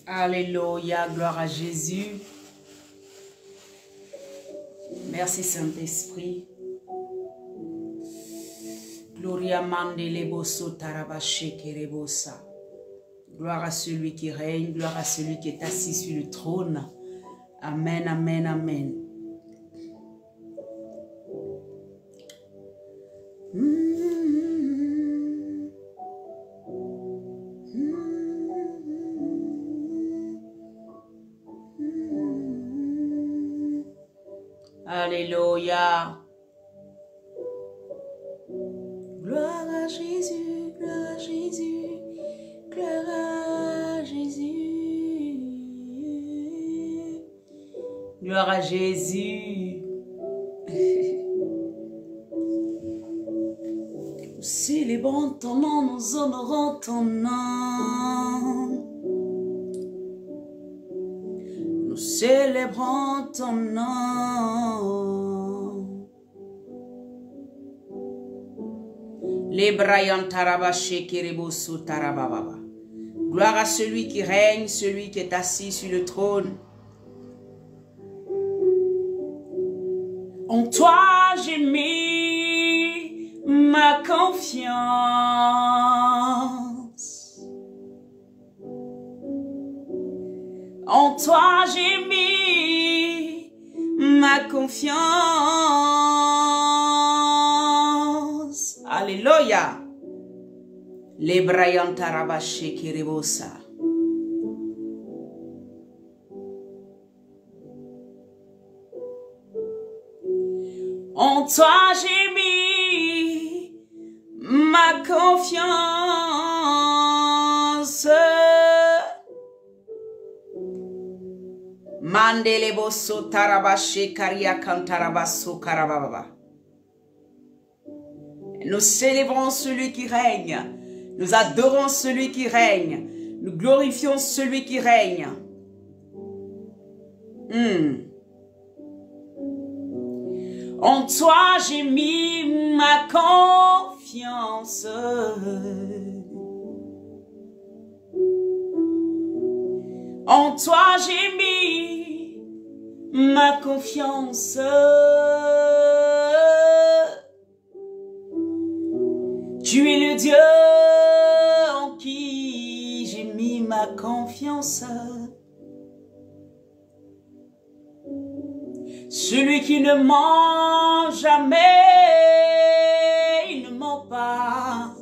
Alléluia, gloire à Jésus. Merci Saint-Esprit. Gloria mandeleboso tarabache kerebosa. Gloire à celui qui règne, gloire à celui qui est assis sur le trône. Amen, amen, amen. Alléluia. Gloire à Jésus, gloire à Jésus, gloire à Jésus. Gloire à Jésus. Nous célébrons ton nom, nous honorons ton nom. Nous célébrons ton nom. Les Brian Tarabaché Kereboso Tarababa. Gloire à celui qui règne, celui qui est assis sur le trône. En toi j'ai mis ma confiance. En toi j'ai mis ma confiance. Alléluia. Les Brian Tarabaché Kerebosa. En toi j'ai mis ma confiance. Mandeleboso Tarabaché Karia Kantarabaso Karababa. Nous célébrons celui qui règne. Nous adorons celui qui règne. Nous glorifions celui qui règne. En toi j'ai mis ma confiance. En toi j'ai mis ma confiance. Tu es le Dieu en qui j'ai mis ma confiance. Celui qui ne ment jamais, il ne ment pas.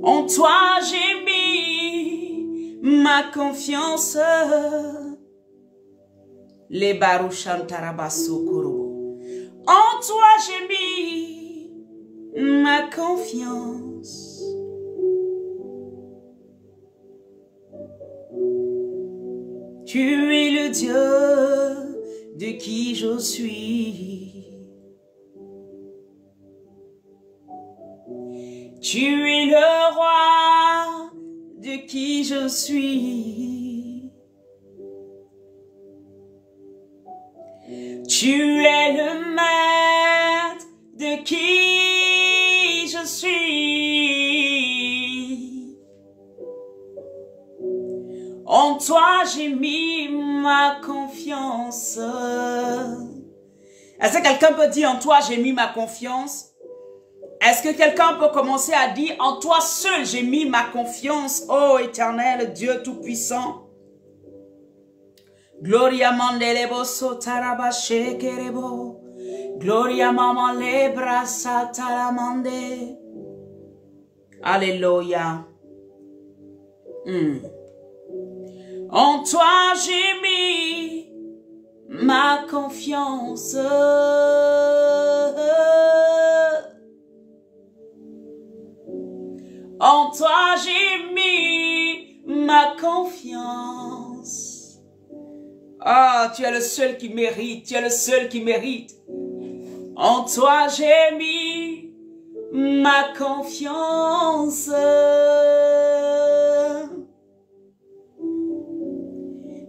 En toi j'ai mis ma confiance. Les Barouchantarabasso Korobo. En toi j'ai mis ma confiance. Tu es le Dieu de qui je suis. Tu es le roi de qui je suis. Tu es le maître de qui je suis. En toi j'ai mis ma confiance. Est-ce que quelqu'un peut dire en toi j'ai mis ma confiance? Est-ce que quelqu'un peut commencer à dire en toi seul j'ai mis ma confiance, ô éternel Dieu tout-puissant? Gloria mandelebo sotarabashe kerebo. Gloria mama lebra sataramande. Alléluia. En toi j'ai mis ma confiance. En toi j'ai mis ma confiance. Ah, tu es le seul qui mérite, tu es le seul qui mérite. En toi j'ai mis ma confiance.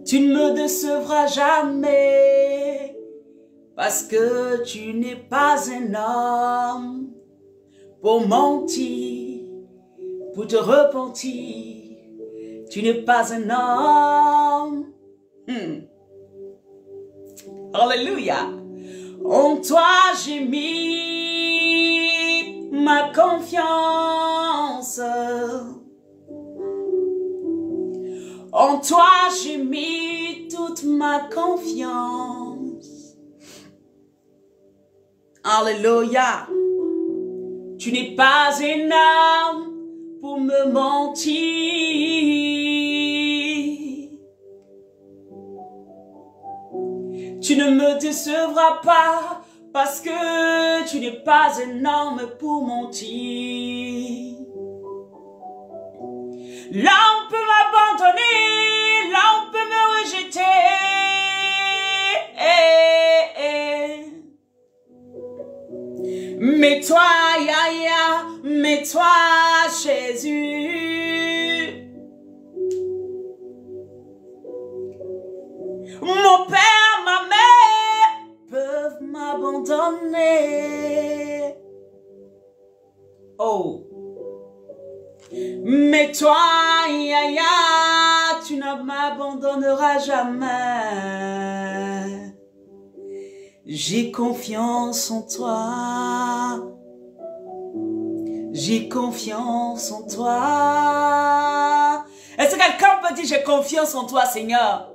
Tu ne me décevras jamais, parce que tu n'es pas un homme pour mentir. pour te repentir. Tu n'es pas un homme. Alléluia. En toi j'ai mis ma confiance. En toi j'ai mis toute ma confiance. Alléluia. Tu n'es pas un homme pour me mentir. Tu ne me décevras pas parce que tu n'es pas un homme pour mentir. Là on peut m'abandonner, là on peut me rejeter. Mais toi, Yahya, mais toi, Jésus. Mon père, ma mère peuvent m'abandonner. Oh. Mais toi, Yahya, tu ne m'abandonneras jamais. J'ai confiance en toi. J'ai confiance en toi. Est-ce que quelqu'un peut dire j'ai confiance en toi, Seigneur?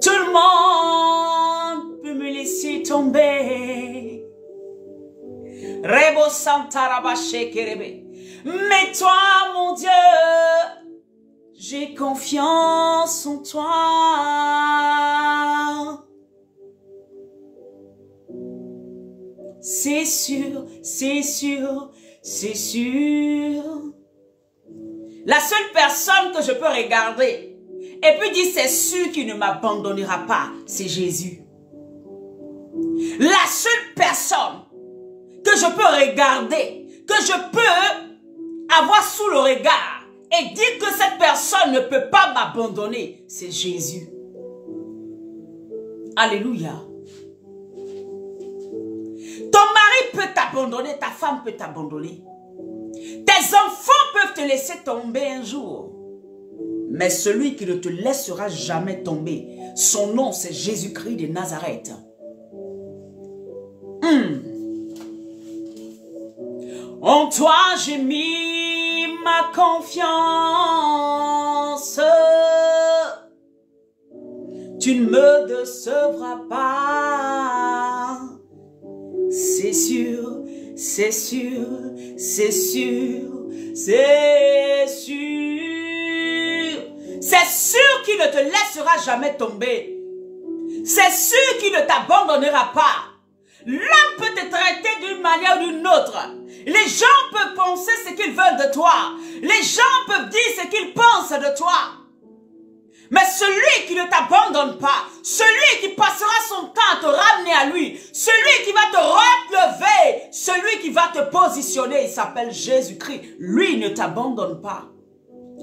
Tout le monde peut me laisser tomber. Rebo Santa Rabache Kerebe. Mais toi, mon Dieu, j'ai confiance en toi. C'est sûr, c'est sûr, c'est sûr. La seule personne que je peux regarder et puis dire c'est sûr qu'il ne m'abandonnera pas, c'est Jésus. La seule personne que je peux regarder, que je peux avoir sous le regard et dire que cette personne ne peut pas m'abandonner, c'est Jésus. Alléluia. Ton mari peut t'abandonner, ta femme peut t'abandonner. Tes enfants peuvent te laisser tomber un jour. Mais celui qui ne te laissera jamais tomber, son nom c'est Jésus-Christ de Nazareth. En toi j'ai mis ma confiance. Tu ne me décevras pas. C'est sûr, c'est sûr, c'est sûr, c'est sûr. C'est sûr qu'il ne te laissera jamais tomber. C'est sûr qu'il ne t'abandonnera pas. L'homme peut te traiter d'une manière ou d'une autre. Les gens peuvent penser ce qu'ils veulent de toi. Les gens peuvent dire ce qu'ils pensent de toi. Mais celui qui ne t'abandonne pas, celui qui passera son temps à te ramener à lui, celui qui va te relever, celui qui va te positionner, il s'appelle Jésus-Christ. Lui ne t'abandonne pas.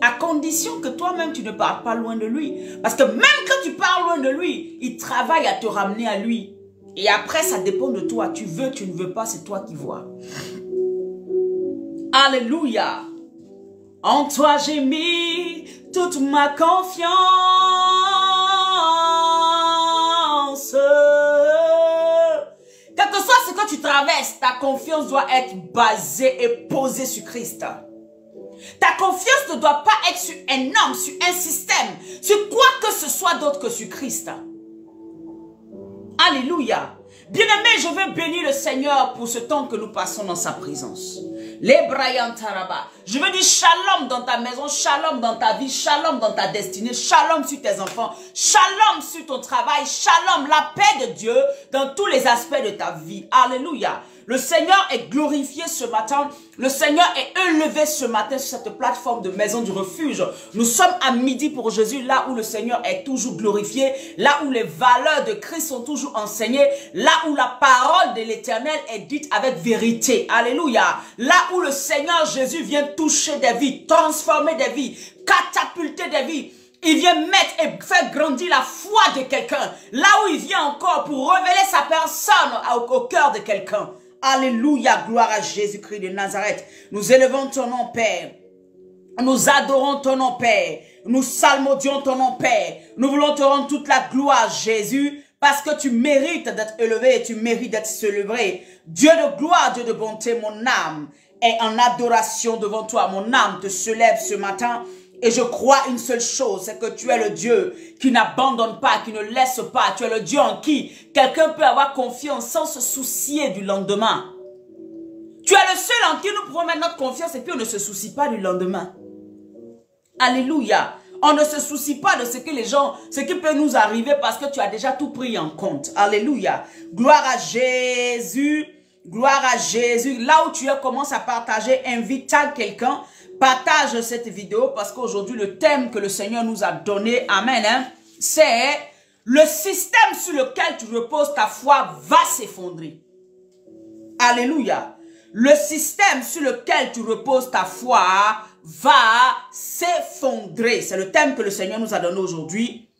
À condition que toi-même tu ne parles pas loin de lui. Parce que même quand tu parles loin de lui, il travaille à te ramener à lui. Et après, ça dépend de toi. Tu veux, tu ne veux pas, c'est toi qui vois. Alléluia. En toi j'ai mis toute ma confiance. Quel que soit ce que tu traverses, ta confiance doit être basée et posée sur Christ. Ta confiance ne doit pas être sur un homme, sur un système, sur quoi que ce soit d'autre que sur Christ. Alléluia. Bien-aimé, je veux bénir le Seigneur pour ce temps que nous passons dans sa présence. Je veux dire shalom dans ta maison, shalom dans ta vie, shalom dans ta destinée, shalom sur tes enfants, shalom sur ton travail, shalom, la paix de Dieu dans tous les aspects de ta vie. Alléluia. Le Seigneur est glorifié ce matin. Le Seigneur est élevé ce matin sur cette plateforme de Maison du Refuge. Nous sommes à midi pour Jésus, là où le Seigneur est toujours glorifié, là où les valeurs de Christ sont toujours enseignées, là où la parole de l'Éternel est dite avec vérité. Alléluia. Là où le Seigneur Jésus vient toucher des vies, transformer des vies, catapulter des vies. Il vient mettre et faire grandir la foi de quelqu'un. Là où il vient encore pour révéler sa personne au cœur de quelqu'un. Alléluia, gloire à Jésus-Christ de Nazareth. Nous élevons ton nom, Père. Nous adorons ton nom, Père. Nous salmodions ton nom, Père. Nous voulons te rendre toute la gloire, Jésus, parce que tu mérites d'être élevé et tu mérites d'être célébré. Dieu de gloire, Dieu de bonté, mon âme est en adoration devant toi. Mon âme te se lève ce matin et je crois une seule chose, c'est que tu es le Dieu qui n'abandonne pas, qui ne laisse pas. Tu es le Dieu en qui quelqu'un peut avoir confiance sans se soucier du lendemain. Tu es le seul en qui nous pouvons mettre notre confiance et puis on ne se soucie pas du lendemain. Alléluia. On ne se soucie pas de ce que les gens, ce qui peut nous arriver parce que tu as déjà tout pris en compte. Alléluia. Gloire à Jésus. Gloire à Jésus. Là où tu es, commence à partager, invite quelqu'un. Partage cette vidéo parce qu'aujourd'hui, le thème que le Seigneur nous a donné, amen, hein, c'est le système sur lequel tu reposes ta foi va s'effondrer. Alléluia. Le système sur lequel tu reposes ta foi va s'effondrer. C'est le thème que le Seigneur nous a donné aujourd'hui.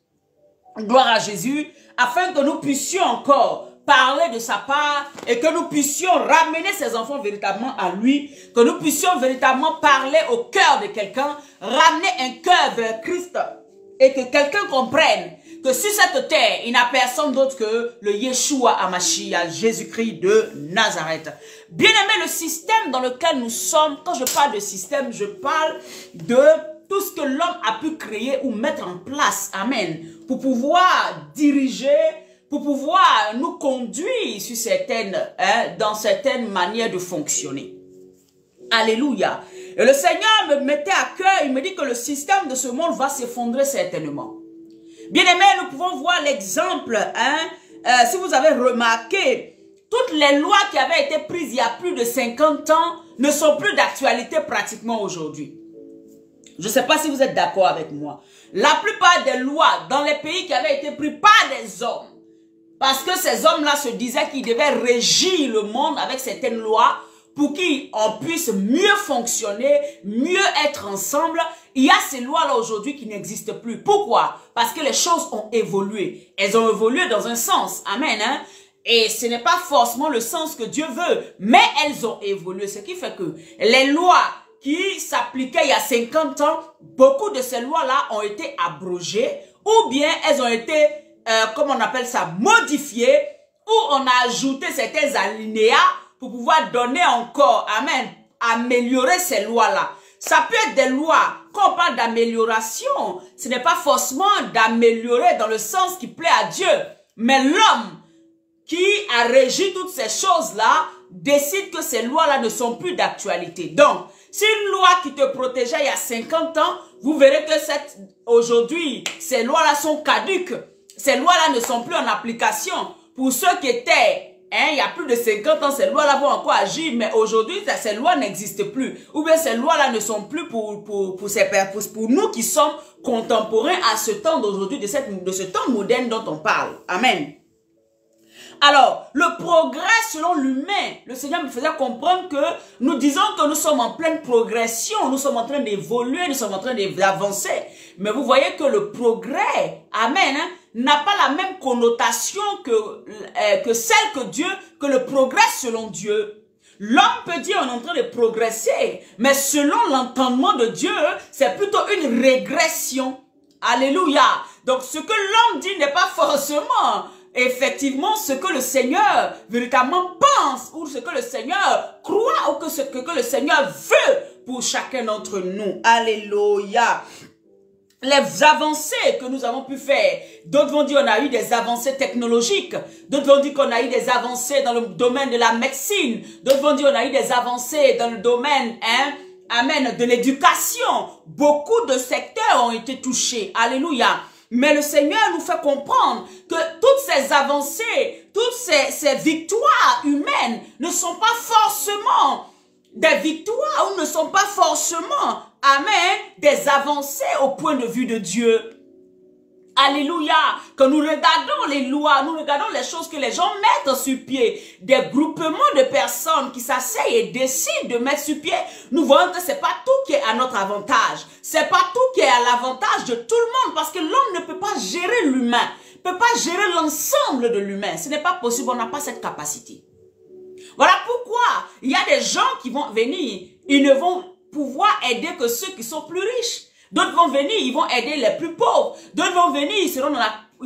Gloire à Jésus. Afin que nous puissions encore parler de sa part et que nous puissions ramener ses enfants véritablement à lui, que nous puissions véritablement parler au cœur de quelqu'un, ramener un cœur vers Christ et que quelqu'un comprenne que sur cette terre, il n'y a personne d'autre que le Yeshua HaMashiach, Jésus-Christ de Nazareth. Bien-aimé, le système dans lequel nous sommes, quand je parle de système, je parle de tout ce que l'homme a pu créer ou mettre en place, amen, pour pouvoir diriger, pour pouvoir nous conduire sur certaines, dans certaines manières de fonctionner. Alléluia. Et le Seigneur me mettait à cœur, il me dit que le système de ce monde va s'effondrer certainement. Bien-aimés, nous pouvons voir l'exemple, si vous avez remarqué, toutes les lois qui avaient été prises il y a plus de 50 ans ne sont plus d'actualité pratiquement aujourd'hui. Je ne sais pas si vous êtes d'accord avec moi. La plupart des lois dans les pays qui avaient été prises par des hommes, parce que ces hommes-là se disaient qu'ils devaient régir le monde avec certaines lois pour qu'on puisse mieux fonctionner, mieux être ensemble. Il y a ces lois-là aujourd'hui qui n'existent plus. Pourquoi? Parce que les choses ont évolué. Elles ont évolué dans un sens. Amen. Hein? Et ce n'est pas forcément le sens que Dieu veut, mais elles ont évolué. Ce qui fait que les lois qui s'appliquaient il y a 50 ans, beaucoup de ces lois-là ont été abrogées ou bien elles ont été, comment on appelle ça, modifiées, ou on a ajouté certains alinéas pour pouvoir donner encore, amen, améliorer ces lois-là. Ça peut être des lois, quand on parle d'amélioration, ce n'est pas forcément d'améliorer dans le sens qui plaît à Dieu, mais l'homme qui a régi toutes ces choses-là décide que ces lois-là ne sont plus d'actualité. Donc, si une loi qui te protégeait il y a 50 ans, vous verrez que aujourd'hui, ces lois-là sont caduques. Ces lois-là ne sont plus en application. Pour ceux qui étaient, il y a plus de 50 ans, ces lois-là vont encore agir, mais aujourd'hui, ces lois n'existent plus. Ou bien ces lois-là ne sont plus pour nous qui sommes contemporains à ce temps d'aujourd'hui, de ce temps moderne dont on parle. Amen. Alors, le progrès selon l'humain, le Seigneur me faisait comprendre que nous disons que nous sommes en pleine progression, nous sommes en train d'évoluer, nous sommes en train d'avancer. Mais vous voyez que le progrès, amen, n'a pas la même connotation que celle que le progrès selon Dieu. L'homme peut dire on est en train de progresser, mais selon l'entendement de Dieu, c'est plutôt une régression. Alléluia. Donc ce que l'homme dit n'est pas forcément effectivement ce que le Seigneur véritablement pense ou ce que le Seigneur croit ou que ce que le Seigneur veut pour chacun d'entre nous. Alléluia. Les avancées que nous avons pu faire, d'autres vont dire qu'on a eu des avancées technologiques, d'autres vont dire qu'on a eu des avancées dans le domaine de la médecine, d'autres vont dire qu'on a eu des avancées dans le domaine, amen, de l'éducation. Beaucoup de secteurs ont été touchés. Alléluia. Mais le Seigneur nous fait comprendre que toutes ces avancées, toutes ces victoires humaines ne sont pas forcément des victoires ou ne sont pas forcément, amen, des avancées au point de vue de Dieu. Alléluia. Quand nous regardons les lois, nous regardons les choses que les gens mettent sur pied, des groupements de personnes qui s'asseyent et décident de mettre sur pied, nous voyons que c'est pas tout qui est à notre avantage. C'est pas tout qui est à l'avantage de tout le monde parce que l'homme ne peut pas gérer l'humain, ne peut pas gérer l'ensemble de l'humain. Ce n'est pas possible, on n'a pas cette capacité. Voilà pourquoi il y a des gens qui vont venir, ils ne vont pouvoir aider que ceux qui sont plus riches. D'autres vont venir, ils vont aider les plus pauvres. D'autres vont venir, ils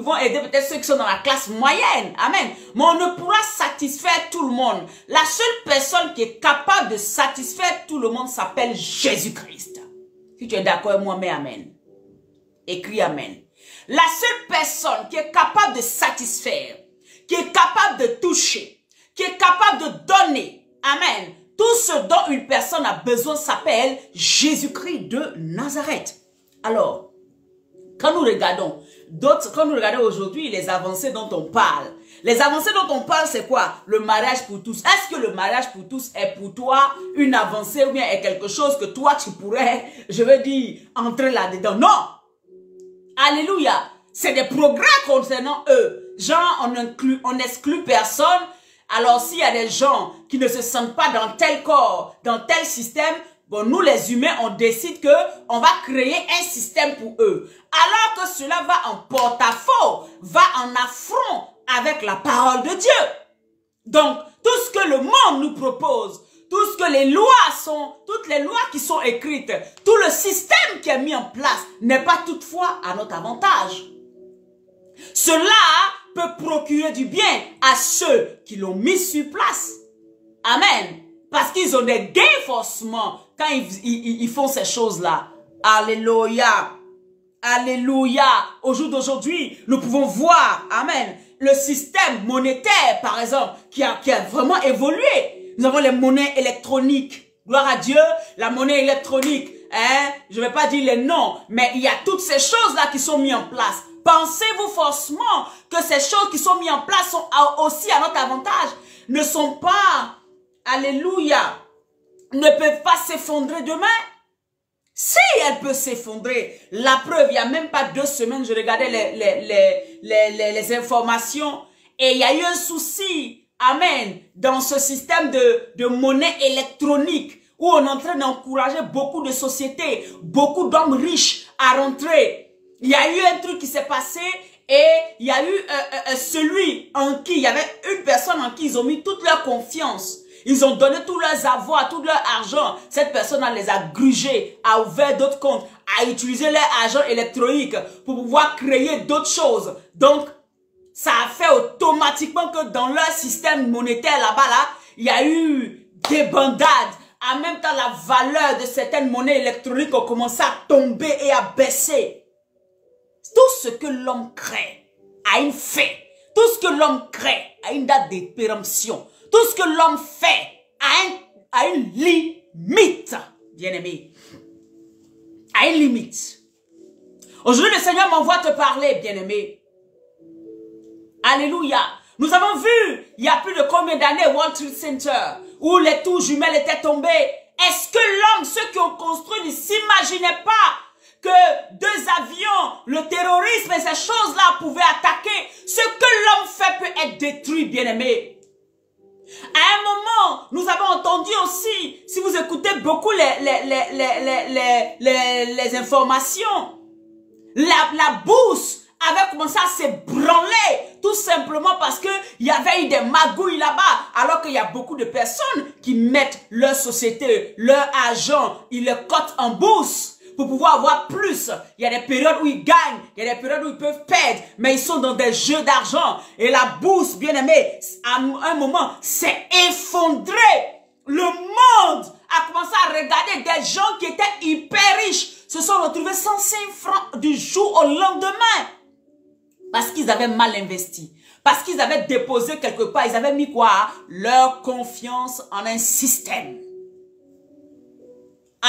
vont aider peut-être ceux qui sont dans la classe moyenne. Amen. Mais on ne pourra satisfaire tout le monde. La seule personne qui est capable de satisfaire tout le monde s'appelle Jésus-Christ. Si tu es d'accord avec moi, mais amen. Écris amen. La seule personne qui est capable de satisfaire, qui est capable de toucher, qui est capable de donner, amen, tout ce dont une personne a besoin s'appelle Jésus-Christ de Nazareth. Alors, quand nous regardons aujourd'hui les avancées dont on parle, les avancées dont on parle, c'est quoi? Le mariage pour tous. Est-ce que le mariage pour tous est pour toi une avancée ou bien est quelque chose que toi tu pourrais, je veux dire, entrer là-dedans? Non! Alléluia! C'est des progrès concernant eux. Genre, on n'exclut personne. Alors, s'il y a des gens qui ne se sentent pas dans tel corps, dans tel système, bon, nous les humains, on décide que on va créer un système pour eux. Alors que cela va en porte-à-faux, va en affront avec la parole de Dieu. Donc, tout ce que le monde nous propose, tout ce que les lois sont, toutes les lois qui sont écrites, tout le système qui est mis en place n'est pas toutefois à notre avantage. Cela peut procurer du bien à ceux qui l'ont mis sur place. Amen. Parce qu'ils ont des gains forcément quand ils font ces choses-là. Alléluia. Alléluia. Au jour d'aujourd'hui, nous pouvons voir, amen, le système monétaire, par exemple, qui a vraiment évolué. Nous avons les monnaies électroniques. Gloire à Dieu, la monnaie électronique. Je ne vais pas dire les noms, mais il y a toutes ces choses-là qui sont mises en place. Pensez-vous forcément que ces choses qui sont mises en place sont aussi à notre avantage? Ne sont pas, alléluia, ne peuvent pas s'effondrer demain? Si elle peut s'effondrer, la preuve, il n'y a même pas 2 semaines, je regardais les informations et il y a eu un souci, amen, dans ce système de monnaie électronique où on est en train d'encourager beaucoup de sociétés, beaucoup d'hommes riches à rentrer. Il y a eu un truc qui s'est passé et il y a eu celui en qui, il y avait une personne en qui ils ont mis toute leur confiance. Ils ont donné tous leurs avoirs, tout leur argent. Cette personne les a grugés, a ouvert d'autres comptes, a utilisé leur argent électronique pour pouvoir créer d'autres choses. Donc, ça a fait automatiquement que dans leur système monétaire là-bas, là, il y a eu des bandades. En même temps, la valeur de certaines monnaies électroniques a commencé à tomber et à baisser. Tout ce que l'homme crée a une fin. Tout ce que l'homme crée a une date de péremption. Tout ce que l'homme fait a une limite, bien-aimé. A une limite. Aujourd'hui, le Seigneur m'envoie te parler, bien-aimé. Alléluia. Nous avons vu, il y a plus de combien d'années, World Trade Center, où les tours jumelles étaient tombées. Est-ce que l'homme, ceux qui ont construit, ne s'imaginaient pas que 2 avions, le terrorisme et ces choses-là pouvaient attaquer? Ce que l'homme fait peut être détruit, bien-aimé. À un moment, nous avons entendu aussi, si vous écoutez beaucoup les informations, la bourse avait commencé à s'ébranler, tout simplement parce que il y avait eu des magouilles là-bas, alors qu'il y a beaucoup de personnes qui mettent leur société, leur argent, ils le cotent en bourse pour pouvoir avoir plus. Il y a des périodes où ils gagnent, il y a des périodes où ils peuvent perdre, mais ils sont dans des jeux d'argent. Et la bourse, bien aimé, à un moment, s'est effondrée. Le monde a commencé à regarder des gens qui étaient hyper riches, se sont retrouvés sans 5 francs du jour au lendemain. Parce qu'ils avaient mal investi. Parce qu'ils avaient déposé quelque part, ils avaient mis quoi? Leur confiance en un système.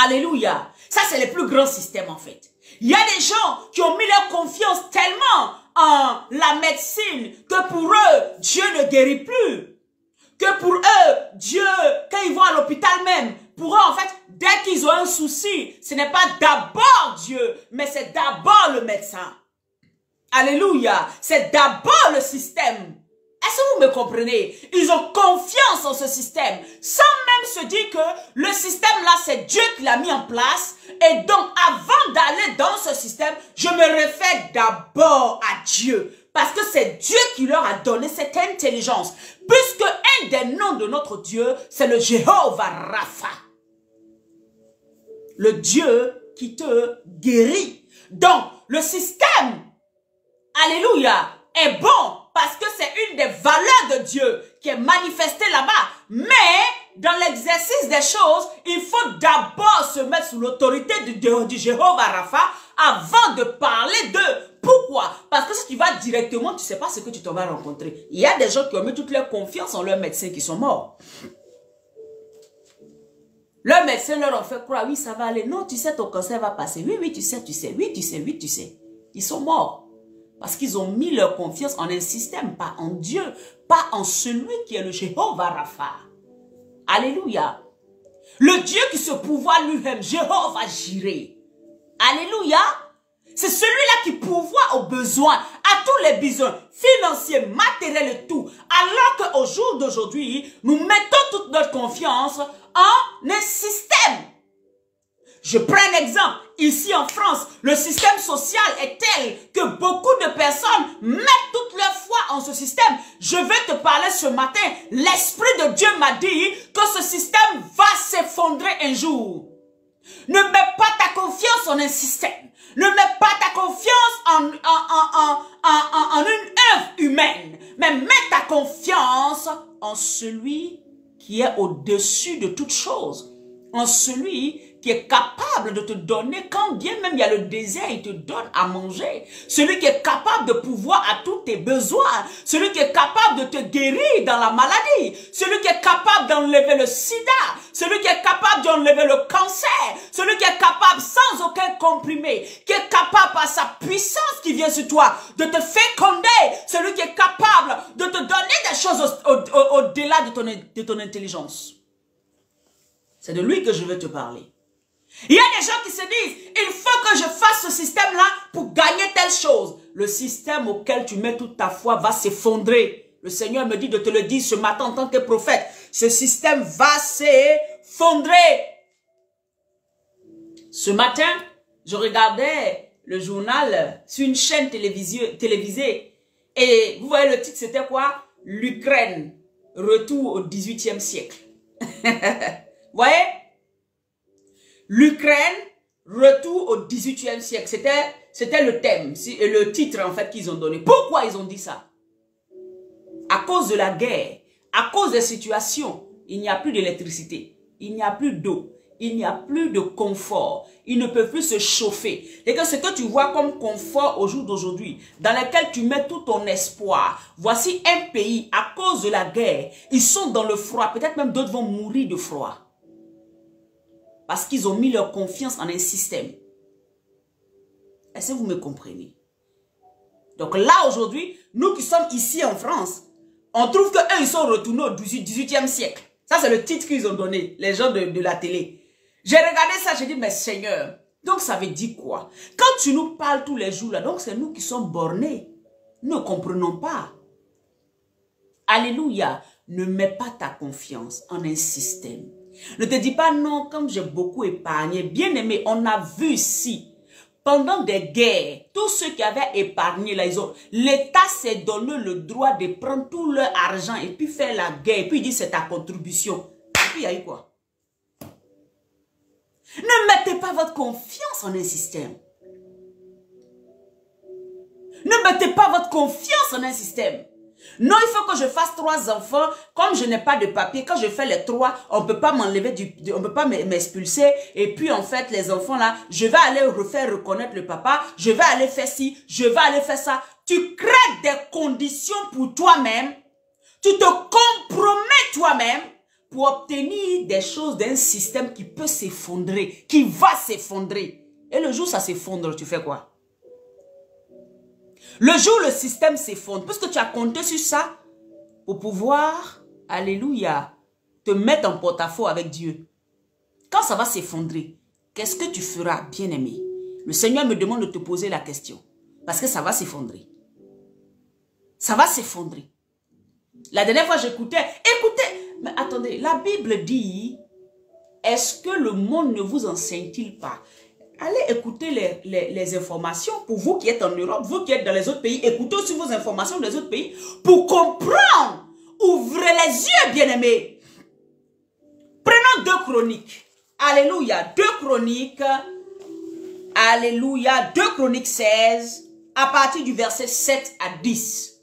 Alléluia. Ça, c'est le plus grand système, en fait. Il y a des gens qui ont mis leur confiance tellement en la médecine que pour eux, Dieu ne guérit plus. Que pour eux, Dieu, quand ils vont à l'hôpital même, pour eux, en fait, dès qu'ils ont un souci, ce n'est pas d'abord Dieu, mais c'est d'abord le médecin. Alléluia. C'est d'abord le système. Est-ce que vous me comprenez? Ils ont confiance en ce système, sans même se dire que le système là, c'est Dieu qui l'a mis en place. Et donc, avant d'aller dans ce système, je me réfère d'abord à Dieu. Parce que c'est Dieu qui leur a donné cette intelligence. Puisque un des noms de notre Dieu, c'est le Jéhovah Rapha. Le Dieu qui te guérit. Donc, le système, alléluia, est bon parce que c'est une des valeurs de Dieu qui est manifestée là-bas. Mais, dans l'exercice des choses, il faut d'abord se mettre sous l'autorité du Jéhovah Rapha avant de parler d'eux. Pourquoi? Parce que si tu vas directement, tu ne sais pas ce que tu t'en vas rencontrer. Il y a des gens qui ont mis toute leur confiance en leurs médecins qui sont morts. Leurs médecins leur ont fait croire, oui, ça va aller. Non, tu sais, ton cancer va passer. Oui, oui, tu sais, tu sais. Oui, tu sais, oui, tu sais. Ils sont morts. Parce qu'ils ont mis leur confiance en un système, pas en Dieu, pas en celui qui est le Jéhovah Rapha. Alléluia. Le Dieu qui se pourvoit lui-même, Jéhovah Jireh. Alléluia. C'est celui-là qui pourvoit aux besoins, à tous les besoins financiers, matériels et tout. Alors qu'au jour d'aujourd'hui, nous mettons toute notre confiance en un système. Je prends un exemple. Ici en France, le système social est tel que beaucoup de personnes mettent toute leur foi en ce système. Je vais te parler ce matin. L'Esprit de Dieu m'a dit que ce système va s'effondrer un jour. Ne mets pas ta confiance en un système. Ne mets pas ta confiance en une œuvre humaine. Mais mets ta confiance en celui qui est au-dessus de toute chose. En celui qui est capable de te donner, quand bien même il y a le désert, il te donne à manger. Celui qui est capable de pouvoir à tous tes besoins. Celui qui est capable de te guérir dans la maladie. Celui qui est capable d'enlever le sida. Celui qui est capable d'enlever le cancer. Celui qui est capable sans aucun comprimé. Qui est capable par sa puissance qui vient sur toi de te féconder. Celui qui est capable de te donner des choses au-delà de ton intelligence. C'est de lui que je veux te parler. Il y a des gens qui se disent, il faut que je fasse ce système-là pour gagner telle chose. Le système auquel tu mets toute ta foi va s'effondrer. Le Seigneur me dit de te le dire ce matin en tant que prophète. Ce système va s'effondrer. Ce matin, je regardais le journal sur une chaîne télévisée. Et vous voyez le titre, c'était quoi? L'Ukraine, retour au XVIIIe siècle. Vous voyez? L'Ukraine, retour au XVIIIe siècle. C'était le thème, le titre en fait qu'ils ont donné. Pourquoi ils ont dit ça? À cause de la guerre, à cause des situations, il n'y a plus d'électricité, il n'y a plus d'eau, il n'y a plus de confort. Ils ne peuvent plus se chauffer. Et que ce que tu vois comme confort au jour d'aujourd'hui, dans lequel tu mets tout ton espoir, voici un pays, à cause de la guerre, ils sont dans le froid. Peut-être même d'autres vont mourir de froid. Parce qu'ils ont mis leur confiance en un système. Est-ce que vous me comprenez? Donc là, aujourd'hui, nous qui sommes ici en France, on trouve qu'eux, ils sont retournés au XVIIIe siècle. Ça, c'est le titre qu'ils ont donné, les gens de la télé. J'ai regardé ça, j'ai dit, mais Seigneur, donc ça veut dire quoi? Quand tu nous parles tous les jours, là, donc c'est nous qui sommes bornés. Nous ne comprenons pas. Alléluia. Ne mets pas ta confiance en un système. Ne te dis pas non, comme j'ai beaucoup épargné. Bien aimé, on a vu ici, pendant des guerres, tous ceux qui avaient épargné, l'État s'est donné le droit de prendre tout leur argent et puis faire la guerre. Et puis il dit c'est ta contribution. Et puis il y a eu quoi? Ne mettez pas votre confiance en un système. Ne mettez pas votre confiance en un système. Non, il faut que je fasse 3 enfants. Comme je n'ai pas de papier, quand je fais les 3, on ne peut pas m'enlever on ne peut pas m'expulser. Et puis, en fait, les enfants là, je vais aller refaire reconnaître le papa. Je vais aller faire ci, je vais aller faire ça. Tu crées des conditions pour toi-même. Tu te compromets toi-même pour obtenir des choses d'un système qui peut s'effondrer, qui va s'effondrer. Et le jour où ça s'effondre, tu fais quoi? Le jour où le système s'effondre, puisque tu as compté sur ça, pour pouvoir, alléluia, te mettre en porte-à-faux avec Dieu. Quand ça va s'effondrer, qu'est-ce que tu feras, bien-aimé? Le Seigneur me demande de te poser la question. Parce que ça va s'effondrer. Ça va s'effondrer. La dernière fois, j'écoutais, écoutez, mais attendez, la Bible dit, est-ce que le monde ne vous enseigne-t-il pas? Allez écouter les informations pour vous qui êtes en Europe, vous qui êtes dans les autres pays, écoutez aussi vos informations des autres pays pour comprendre Ouvrez les yeux, bien-aimés. Prenons 2 Chroniques. Alléluia. 2 Chroniques. Alléluia. 2 Chroniques 16, à partir du verset 7 à 10.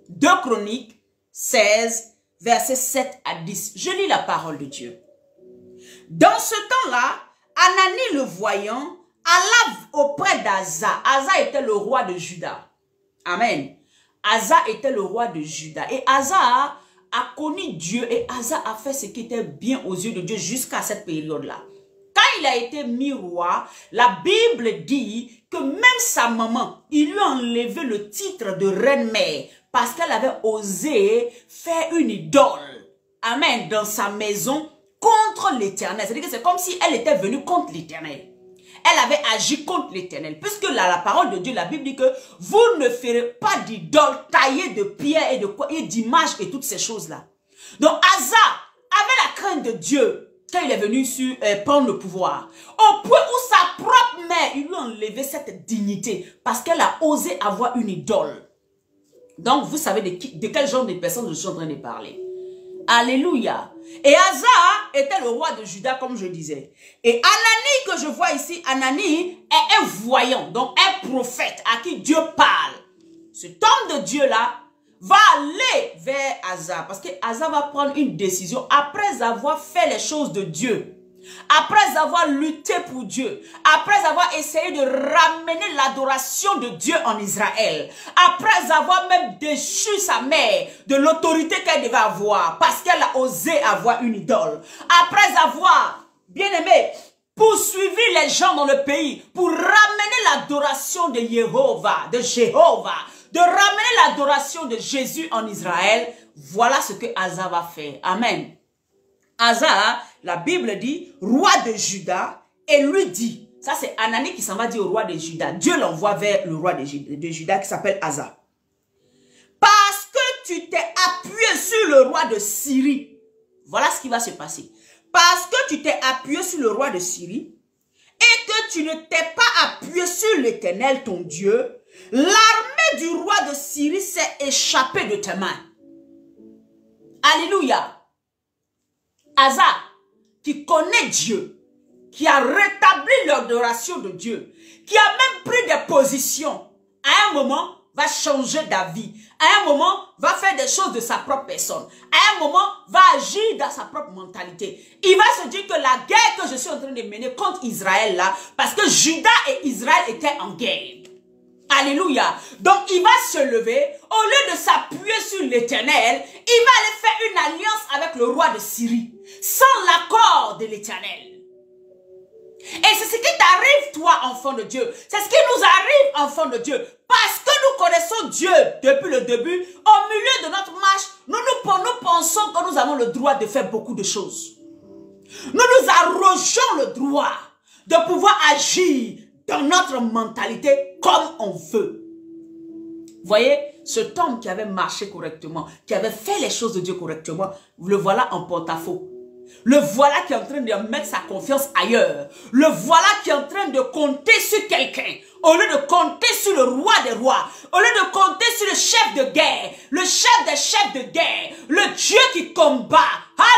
2 Chroniques 16, verset 7 à 10. Je lis la parole de Dieu. Dans ce temps-là, Anani le voyant alla auprès d'Asa. Asa était le roi de Juda. Amen. Asa était le roi de Juda. Et Asa a connu Dieu et Asa a fait ce qui était bien aux yeux de Dieu jusqu'à cette période-là. Quand il a été mis roi, la Bible dit que même sa maman, il lui a enlevé le titre de reine-mère parce qu'elle avait osé faire une idole. Amen. Dans sa maison contre l'Éternel. C'est-à-dire que c'est comme si elle était venue contre l'Éternel. Elle avait agi contre l'Éternel. Puisque la parole de Dieu, la Bible dit que vous ne ferez pas d'idole taillée de pierre et d'images et toutes ces choses-là. Donc Asa avait la crainte de Dieu quand il est venu prendre le pouvoir. Au point où sa propre mère, il lui a enlevé cette dignité parce qu'elle a osé avoir une idole. Donc vous savez de quel genre de personnes je suis en train de parler. Alléluia. Et Asa était le roi de Juda, comme je disais. Et Anani, que je vois ici, Anani est un voyant, donc un prophète à qui Dieu parle. Cet homme de Dieu-là va aller vers Asa, parce que Asa va prendre une décision après avoir fait les choses de Dieu. Après avoir lutté pour Dieu, après avoir essayé de ramener l'adoration de Dieu en Israël, après avoir même déchu sa mère de l'autorité qu'elle devait avoir, parce qu'elle a osé avoir une idole, après avoir, bien aimé, poursuivi les gens dans le pays pour ramener l'adoration de Jéhovah, de ramener l'adoration de Jésus en Israël, voilà ce que Asa va faire. Amen. Asa, la Bible dit, roi de Juda, et lui dit, ça c'est Anani qui s'en va dire au roi de Juda. Dieu l'envoie vers le roi de Juda qui s'appelle Asa. Parce que tu t'es appuyé sur le roi de Syrie. Voilà ce qui va se passer. Parce que tu t'es appuyé sur le roi de Syrie et que tu ne t'es pas appuyé sur l'Éternel ton Dieu, l'armée du roi de Syrie s'est échappée de tes mains. Alléluia. Asa, qui connaît Dieu, qui a rétabli l'adoration de Dieu, qui a même pris des positions, à un moment va changer d'avis, à un moment va faire des choses de sa propre personne, à un moment va agir dans sa propre mentalité. Il va se dire que la guerre que je suis en train de mener contre Israël là, parce que Juda et Israël étaient en guerre. Alléluia. Donc il va se lever, au lieu de s'appuyer sur l'Éternel, il va aller faire une alliance avec le roi de Syrie, sans l'accord de l'Éternel. Et c'est ce qui t'arrive, toi, enfant de Dieu. C'est ce qui nous arrive, enfant de Dieu. Parce que nous connaissons Dieu depuis le début, au milieu de notre marche, nous pensons que nous avons le droit de faire beaucoup de choses. Nous nous arrogeons le droit de pouvoir agir dans notre mentalité comme on veut. Voyez, cet homme qui avait marché correctement, qui avait fait les choses de Dieu correctement, le voilà en porte-à-faux. Le voilà qui est en train de mettre sa confiance ailleurs. Le voilà qui est en train de compter sur quelqu'un. Au lieu de compter sur le roi des rois. Au lieu de compter sur le chef de guerre. Le chef des chefs de guerre. Le Dieu qui combat.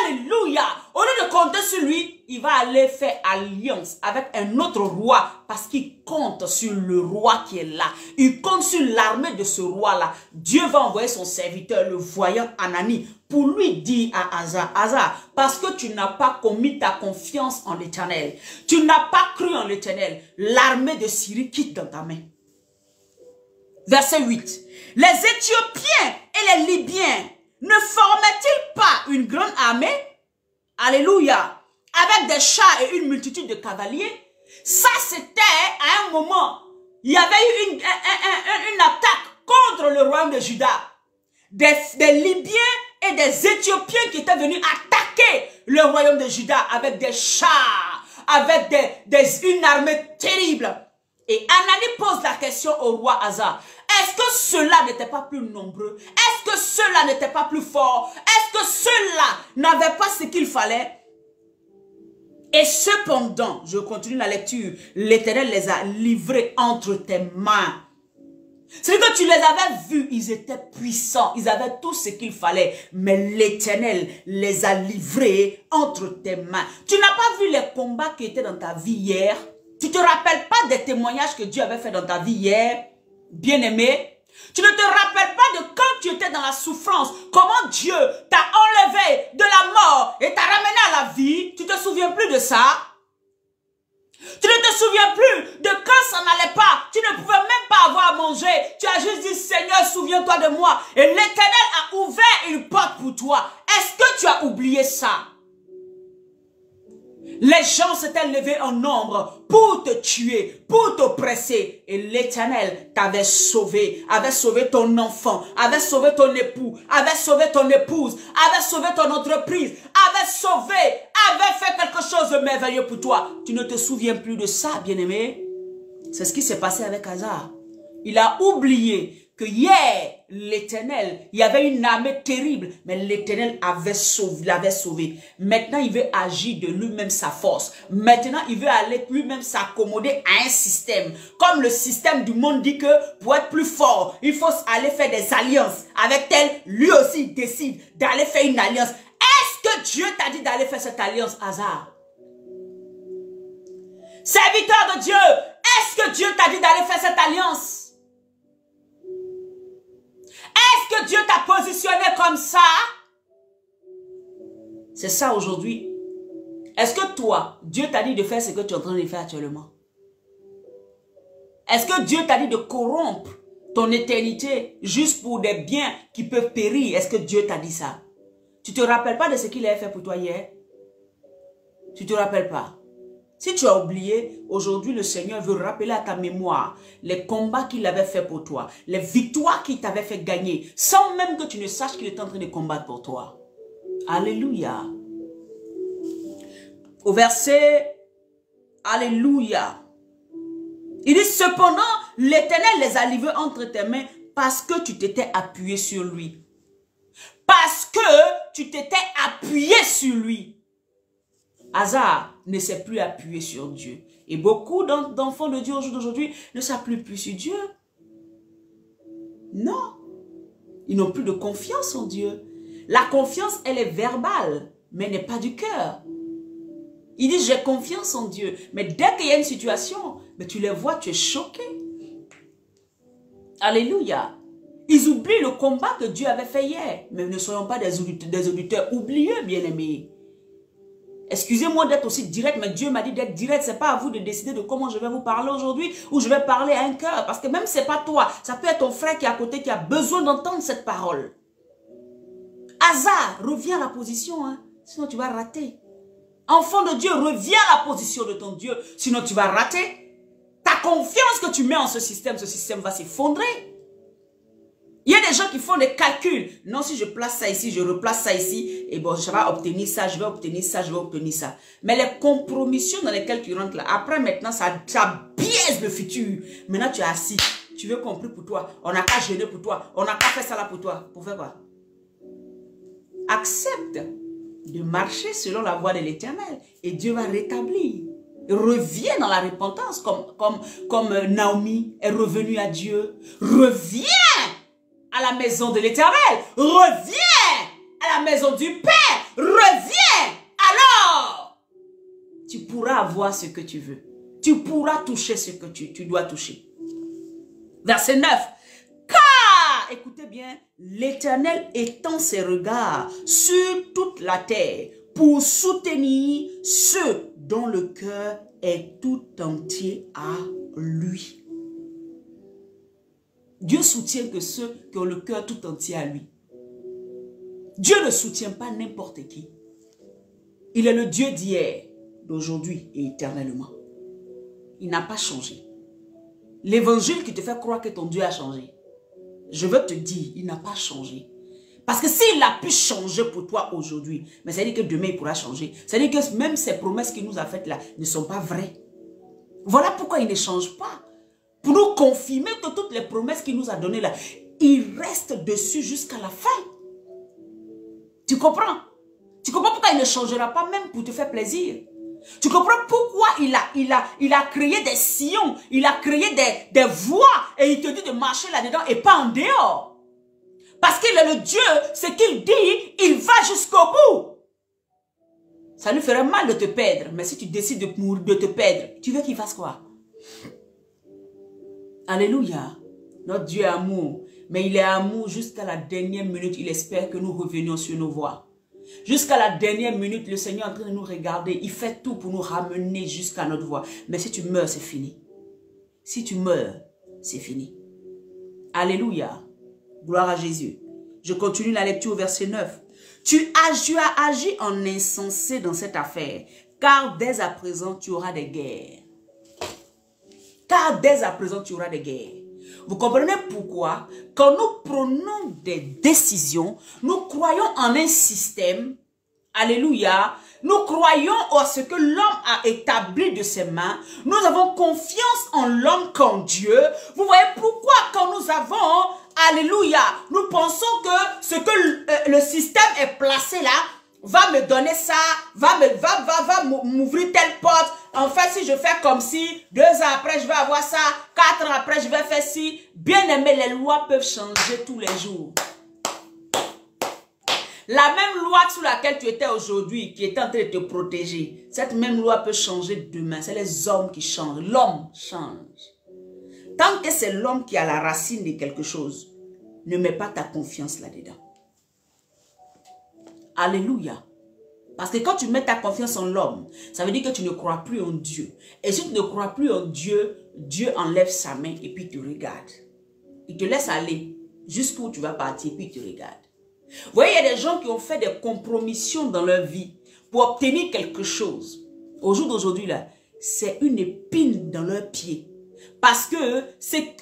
Alléluia. Au lieu de compter sur lui, il va aller faire alliance avec un autre roi. Parce qu'il compte sur le roi qui est là. Il compte sur l'armée de ce roi-là. Dieu va envoyer son serviteur, le voyant Anani, pour lui dire à Asa, Asa, parce que tu n'as pas commis ta confiance en l'Éternel, tu n'as pas cru en l'Éternel, l'armée de Syrie quitte dans ta main. Verset 8. Les Éthiopiens et les Libyens ne formaient-ils pas une grande armée? Alléluia. Avec des chars et une multitude de cavaliers. Ça, c'était à un moment, il y avait eu une attaque contre le royaume de Juda. Des Libyens et des Éthiopiens qui étaient venus attaquer le royaume de Juda avec des chars, avec une armée terrible. Et Anani pose la question au roi Asa. Est-ce que ceux-là n'étaient pas plus nombreux? Est-ce que ceux-là n'étaient pas plus forts? Est-ce que ceux-là n'avaient pas ce qu'il fallait? Et cependant, je continue la lecture, l'Éternel les a livrés entre tes mains. C'est que tu les avais vus, ils étaient puissants, ils avaient tout ce qu'il fallait. Mais l'Éternel les a livrés entre tes mains. Tu n'as pas vu les combats qui étaient dans ta vie hier? Tu ne te rappelles pas des témoignages que Dieu avait fait dans ta vie hier, bien-aimé? Tu ne te rappelles pas de quand tu étais dans la souffrance, comment Dieu t'a enlevé de la mort et t'a ramené à la vie? Tu ne te souviens plus de ça? Tu ne te souviens plus de quand ça n'allait pas. Tu ne pouvais même pas avoir à manger. Tu as juste dit, Seigneur, souviens-toi de moi. Et l'Éternel a ouvert une porte pour toi. Est-ce que tu as oublié ça? Les gens s'étaient levés en nombre pour te tuer, pour t'oppresser. Et l'Éternel t'avait sauvé, avait sauvé ton enfant, avait sauvé ton époux, avait sauvé ton épouse, avait sauvé ton entreprise, avait sauvé, avait fait quelque chose de merveilleux pour toi. Tu ne te souviens plus de ça, bien-aimé? C'est ce qui s'est passé avec Hazar. Il a oublié que hier, l'Éternel, il y avait une armée terrible, mais l'Éternel l'avait sauvé. Maintenant, il veut agir de lui-même sa force. Maintenant, il veut aller lui-même s'accommoder à un système. Comme le système du monde dit que pour être plus fort, il faut aller faire des alliances avec tel. Lui aussi, il décide d'aller faire une alliance. Est-ce que Dieu t'a dit d'aller faire cette alliance, Hazar? Serviteur de Dieu, est-ce que Dieu t'a dit d'aller faire cette alliance? Est-ce que Dieu t'a positionné comme ça? C'est ça aujourd'hui. Est-ce que toi, Dieu t'a dit de faire ce que tu es en train de faire actuellement? Est-ce que Dieu t'a dit de corrompre ton éternité juste pour des biens qui peuvent périr? Est-ce que Dieu t'a dit ça? Tu ne te rappelles pas de ce qu'il a fait pour toi hier? Tu ne te rappelles pas? Si tu as oublié, aujourd'hui le Seigneur veut rappeler à ta mémoire les combats qu'il avait fait pour toi, les victoires qu'il t'avait fait gagner, sans même que tu ne saches qu'il est en train de combattre pour toi. Alléluia. Au verset, Alléluia. Il dit, cependant, l'Éternel les a livrés entre tes mains parce que tu t'étais appuyé sur lui. Parce que tu t'étais appuyé sur lui. Hazar ne s'est plus appuyé sur Dieu. Et beaucoup d'enfants de Dieu aujourd'hui ne s'appuient plus sur Dieu. Non. Ils n'ont plus de confiance en Dieu. La confiance, elle est verbale, mais n'est pas du cœur. Ils disent, j'ai confiance en Dieu. Mais dès qu'il y a une situation, mais tu les vois, tu es choqué. Alléluia. Ils oublient le combat que Dieu avait fait hier. Mais ne soyons pas des auditeurs oublieux, bien-aimés. Excusez-moi d'être aussi direct, mais Dieu m'a dit d'être direct. Ce n'est pas à vous de décider de comment je vais vous parler aujourd'hui ou je vais parler à un cœur. Parce que même ce n'est pas toi, ça peut être ton frère qui est à côté qui a besoin d'entendre cette parole. Hazar, reviens à la position, hein, sinon tu vas rater. Enfant de Dieu, reviens à la position de ton Dieu, sinon tu vas rater. Ta confiance que tu mets en ce système va s'effondrer. Il y a des gens qui font des calculs. Non, si je place ça ici, je replace ça ici. Et bon, je vais obtenir ça, je vais obtenir ça, je vais obtenir ça. Mais les compromissions dans lesquelles tu rentres là, après maintenant, ça biaise le futur. Maintenant, tu es assis. Tu veux compris pour toi. On n'a qu'à gêner pour toi. On n'a qu'à faire ça là pour toi. Pour faire quoi? Accepte de marcher selon la voie de l'Éternel. Et Dieu va rétablir. Reviens dans la repentance comme Naomi est revenue à Dieu. Reviens à la maison de l'Éternel. Reviens à la maison du Père. Reviens. Alors, tu pourras avoir ce que tu veux. Tu pourras toucher ce que tu dois toucher. Verset 9. Car, écoutez bien, l'Éternel étend ses regards sur toute la terre pour soutenir ceux dont le cœur est tout entier à lui. Dieu soutient que ceux qui ont le cœur tout entier à lui. Dieu ne soutient pas n'importe qui. Il est le Dieu d'hier, d'aujourd'hui et éternellement. Il n'a pas changé. L'évangile qui te fait croire que ton Dieu a changé, je veux te dire, il n'a pas changé. Parce que s'il a pu changer pour toi aujourd'hui, mais ça veut dire que demain il pourra changer. Ça veut dire que même ces promesses qu'il nous a faites là ne sont pas vraies. Voilà pourquoi il ne change pas. Pour nous confirmer que toutes les promesses qu'il nous a données là, il reste dessus jusqu'à la fin. Tu comprends? Tu comprends pourquoi il ne changera pas même pour te faire plaisir? Tu comprends pourquoi il a créé des sillons, il a créé des voies et il te dit de marcher là-dedans et pas en dehors. Parce qu'il est le Dieu, ce qu'il dit, il va jusqu'au bout. Ça lui ferait mal de te perdre, mais si tu décides de mourir, de te perdre, tu veux qu'il fasse quoi? Alléluia. Notre Dieu est amour, mais il est amour jusqu'à la dernière minute. Il espère que nous revenions sur nos voies. Jusqu'à la dernière minute, le Seigneur est en train de nous regarder. Il fait tout pour nous ramener jusqu'à notre voie. Mais si tu meurs, c'est fini. Si tu meurs, c'est fini. Alléluia. Gloire à Jésus. Je continue la lecture au verset 9. Tu as agi en insensé dans cette affaire, car dès à présent, tu auras des guerres. Car dès à présent, tu auras des guerres. Vous comprenez pourquoi, quand nous prenons des décisions, nous croyons en un système, alléluia, nous croyons en ce que l'homme a établi de ses mains, nous avons confiance en l'homme qu'en Dieu. Vous voyez pourquoi quand nous avons, alléluia, nous pensons que ce que le système est placé là, va me donner ça, va m'ouvrir telle porte. En fait, si je fais comme si, 2 ans après, je vais avoir ça, 4 ans après, je vais faire ci. Bien aimé, les lois peuvent changer tous les jours. La même loi sous laquelle tu étais aujourd'hui, qui est en train de te protéger, cette même loi peut changer demain. C'est les hommes qui changent. L'homme change. Tant que c'est l'homme qui a la racine de quelque chose, ne mets pas ta confiance là-dedans. Alléluia. Parce que quand tu mets ta confiance en l'homme, ça veut dire que tu ne crois plus en Dieu. Et si tu ne crois plus en Dieu, Dieu enlève sa main et puis il te regarde. Il te laisse aller jusqu'où tu vas partir et puis il te regarde. Vous voyez, il y a des gens qui ont fait des compromissions dans leur vie pour obtenir quelque chose. Au jour d'aujourd'hui, là, c'est une épine dans leur pied. Parce que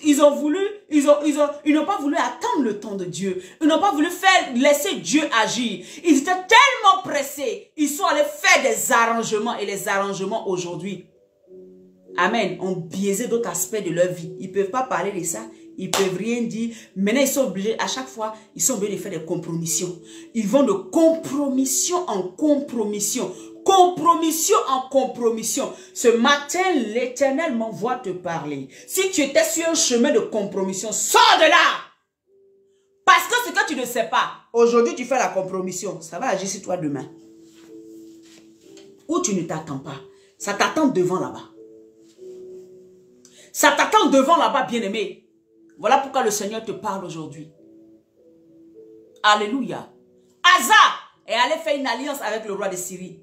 ils n'ont pas voulu attendre le temps de Dieu. Ils n'ont pas voulu laisser Dieu agir. Ils étaient tellement pressés. Ils sont allés faire des arrangements. Et les arrangements aujourd'hui, amen, ont biaisé d'autres aspects de leur vie. Ils ne peuvent pas parler de ça. Ils ne peuvent rien dire. Maintenant, ils sont obligés, à chaque fois, ils sont obligés de faire des compromissions. Ils vont de compromission en compromission. Compromission en compromission. Ce matin, l'Éternel m'envoie te parler. Si tu étais sur un chemin de compromission, sors de là. Parce que ce que tu ne sais pas, aujourd'hui tu fais la compromission, ça va agir sur toi demain. Ou tu ne t'attends pas. Ça t'attend devant là-bas. Ça t'attend devant là-bas, bien-aimé. Voilà pourquoi le Seigneur te parle aujourd'hui. Alléluia. Asa est allé faire une alliance avec le roi de Syrie.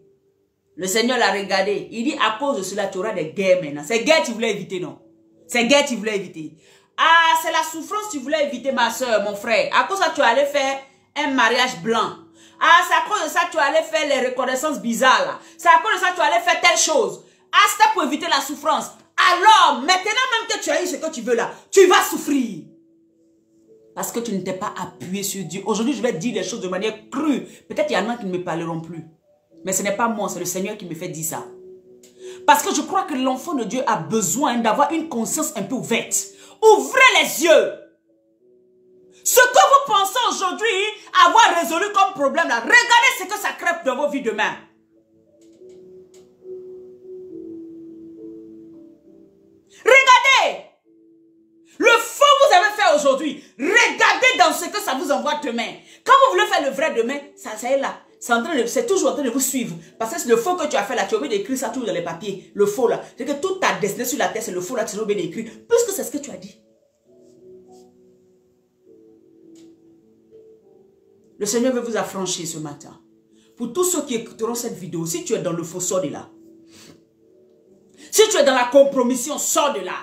Le Seigneur l'a regardé. Il dit, à cause de cela, tu auras des guerres maintenant. C'est guerre que tu voulais éviter, non? C'est guerre que tu voulais éviter. Ah, c'est la souffrance que tu voulais éviter, ma soeur, mon frère. À cause de ça, tu allais faire un mariage blanc. Ah, c'est à cause de ça, tu allais faire les reconnaissances bizarres. C'est à cause de ça, tu allais faire telle chose. Ah, c'était pour éviter la souffrance. Alors, maintenant même que tu as eu ce que tu veux là, tu vas souffrir. Parce que tu ne t'es pas appuyé sur Dieu. Aujourd'hui, je vais dire les choses de manière crue. Peut-être qu'il y en a qui ne me parleront plus. Mais ce n'est pas moi, c'est le Seigneur qui me fait dire ça. Parce que je crois que l'enfant de Dieu a besoin d'avoir une conscience un peu ouverte. Ouvrez les yeux. Ce que vous pensez aujourd'hui avoir résolu comme problème là, regardez ce que ça crée dans vos vies demain. Regardez. Le faux que vous avez fait aujourd'hui, regardez dans ce que ça vous envoie demain. Quand vous voulez faire le vrai demain, ça est là. C'est toujours en train de vous suivre. Parce que le faux que tu as fait là, tu as oublié d'écrire ça toujours dans les papiers. Le faux là. C'est que toute ta destinée sur la terre, c'est le faux là, tu as oublié d'écrire. Puisque c'est ce que tu as dit. Le Seigneur veut vous affranchir ce matin. Pour tous ceux qui écouteront cette vidéo, si tu es dans le faux, sors de là. Si tu es dans la compromission, sors de là.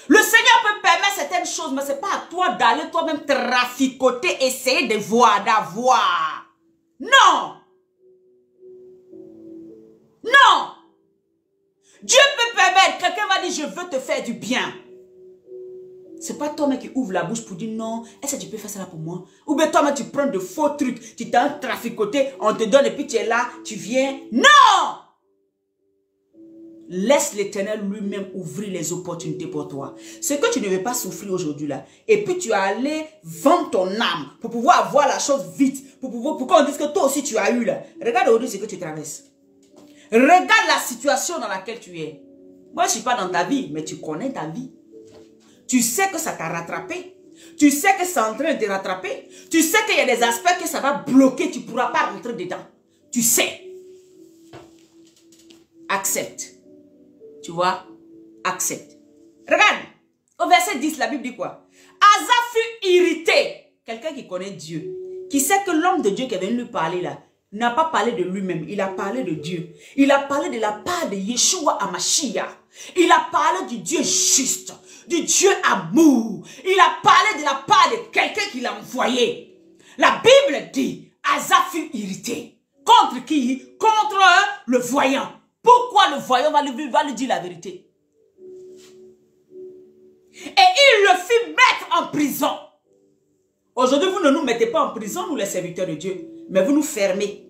Le Seigneur peut permettre certaines choses, mais ce n'est pas à toi d'aller toi-même traficoter, essayer de voir, d'avoir. Non. Non. Dieu peut permettre, quelqu'un va dire, je veux te faire du bien. Ce n'est pas toi-même qui ouvre la bouche pour dire non, est-ce que tu peux faire ça pour moi? Ou bien toi-même tu prends de faux trucs, tu t'en traficoté, on te donne et puis tu es là, tu viens. Non! Laisse l'Éternel lui-même ouvrir les opportunités pour toi. Ce que tu ne veux pas souffrir aujourd'hui là. Et puis tu as allé vendre ton âme pour pouvoir avoir la chose vite. Pour qu'on dise que toi aussi tu as eu là. Regarde aujourd'hui ce que tu traverses. Regarde la situation dans laquelle tu es. Moi, je ne suis pas dans ta vie, mais tu connais ta vie. Tu sais que ça t'a rattrapé. Tu sais que c'est en train de te rattraper. Tu sais qu'il y a des aspects que ça va bloquer. Tu ne pourras pas rentrer dedans. Tu sais. Accepte. Tu vois? Accepte. Regarde. Au verset 10, la Bible dit quoi? Asa fut irrité. Quelqu'un qui connaît Dieu. Qui sait que l'homme de Dieu qui est venu lui parler là, n'a pas parlé de lui-même. Il a parlé de Dieu. Il a parlé de la part de Yeshua Hamashiach. Il a parlé du Dieu juste. Du Dieu amour. Il a parlé de la part de quelqu'un qui l'a envoyé. La Bible dit, Asa fut irrité. Contre qui? Contre le voyant. Pourquoi le voyant va lui dire la vérité? Et il le fit mettre en prison. Aujourd'hui, vous ne nous mettez pas en prison, nous les serviteurs de Dieu. Mais vous nous fermez.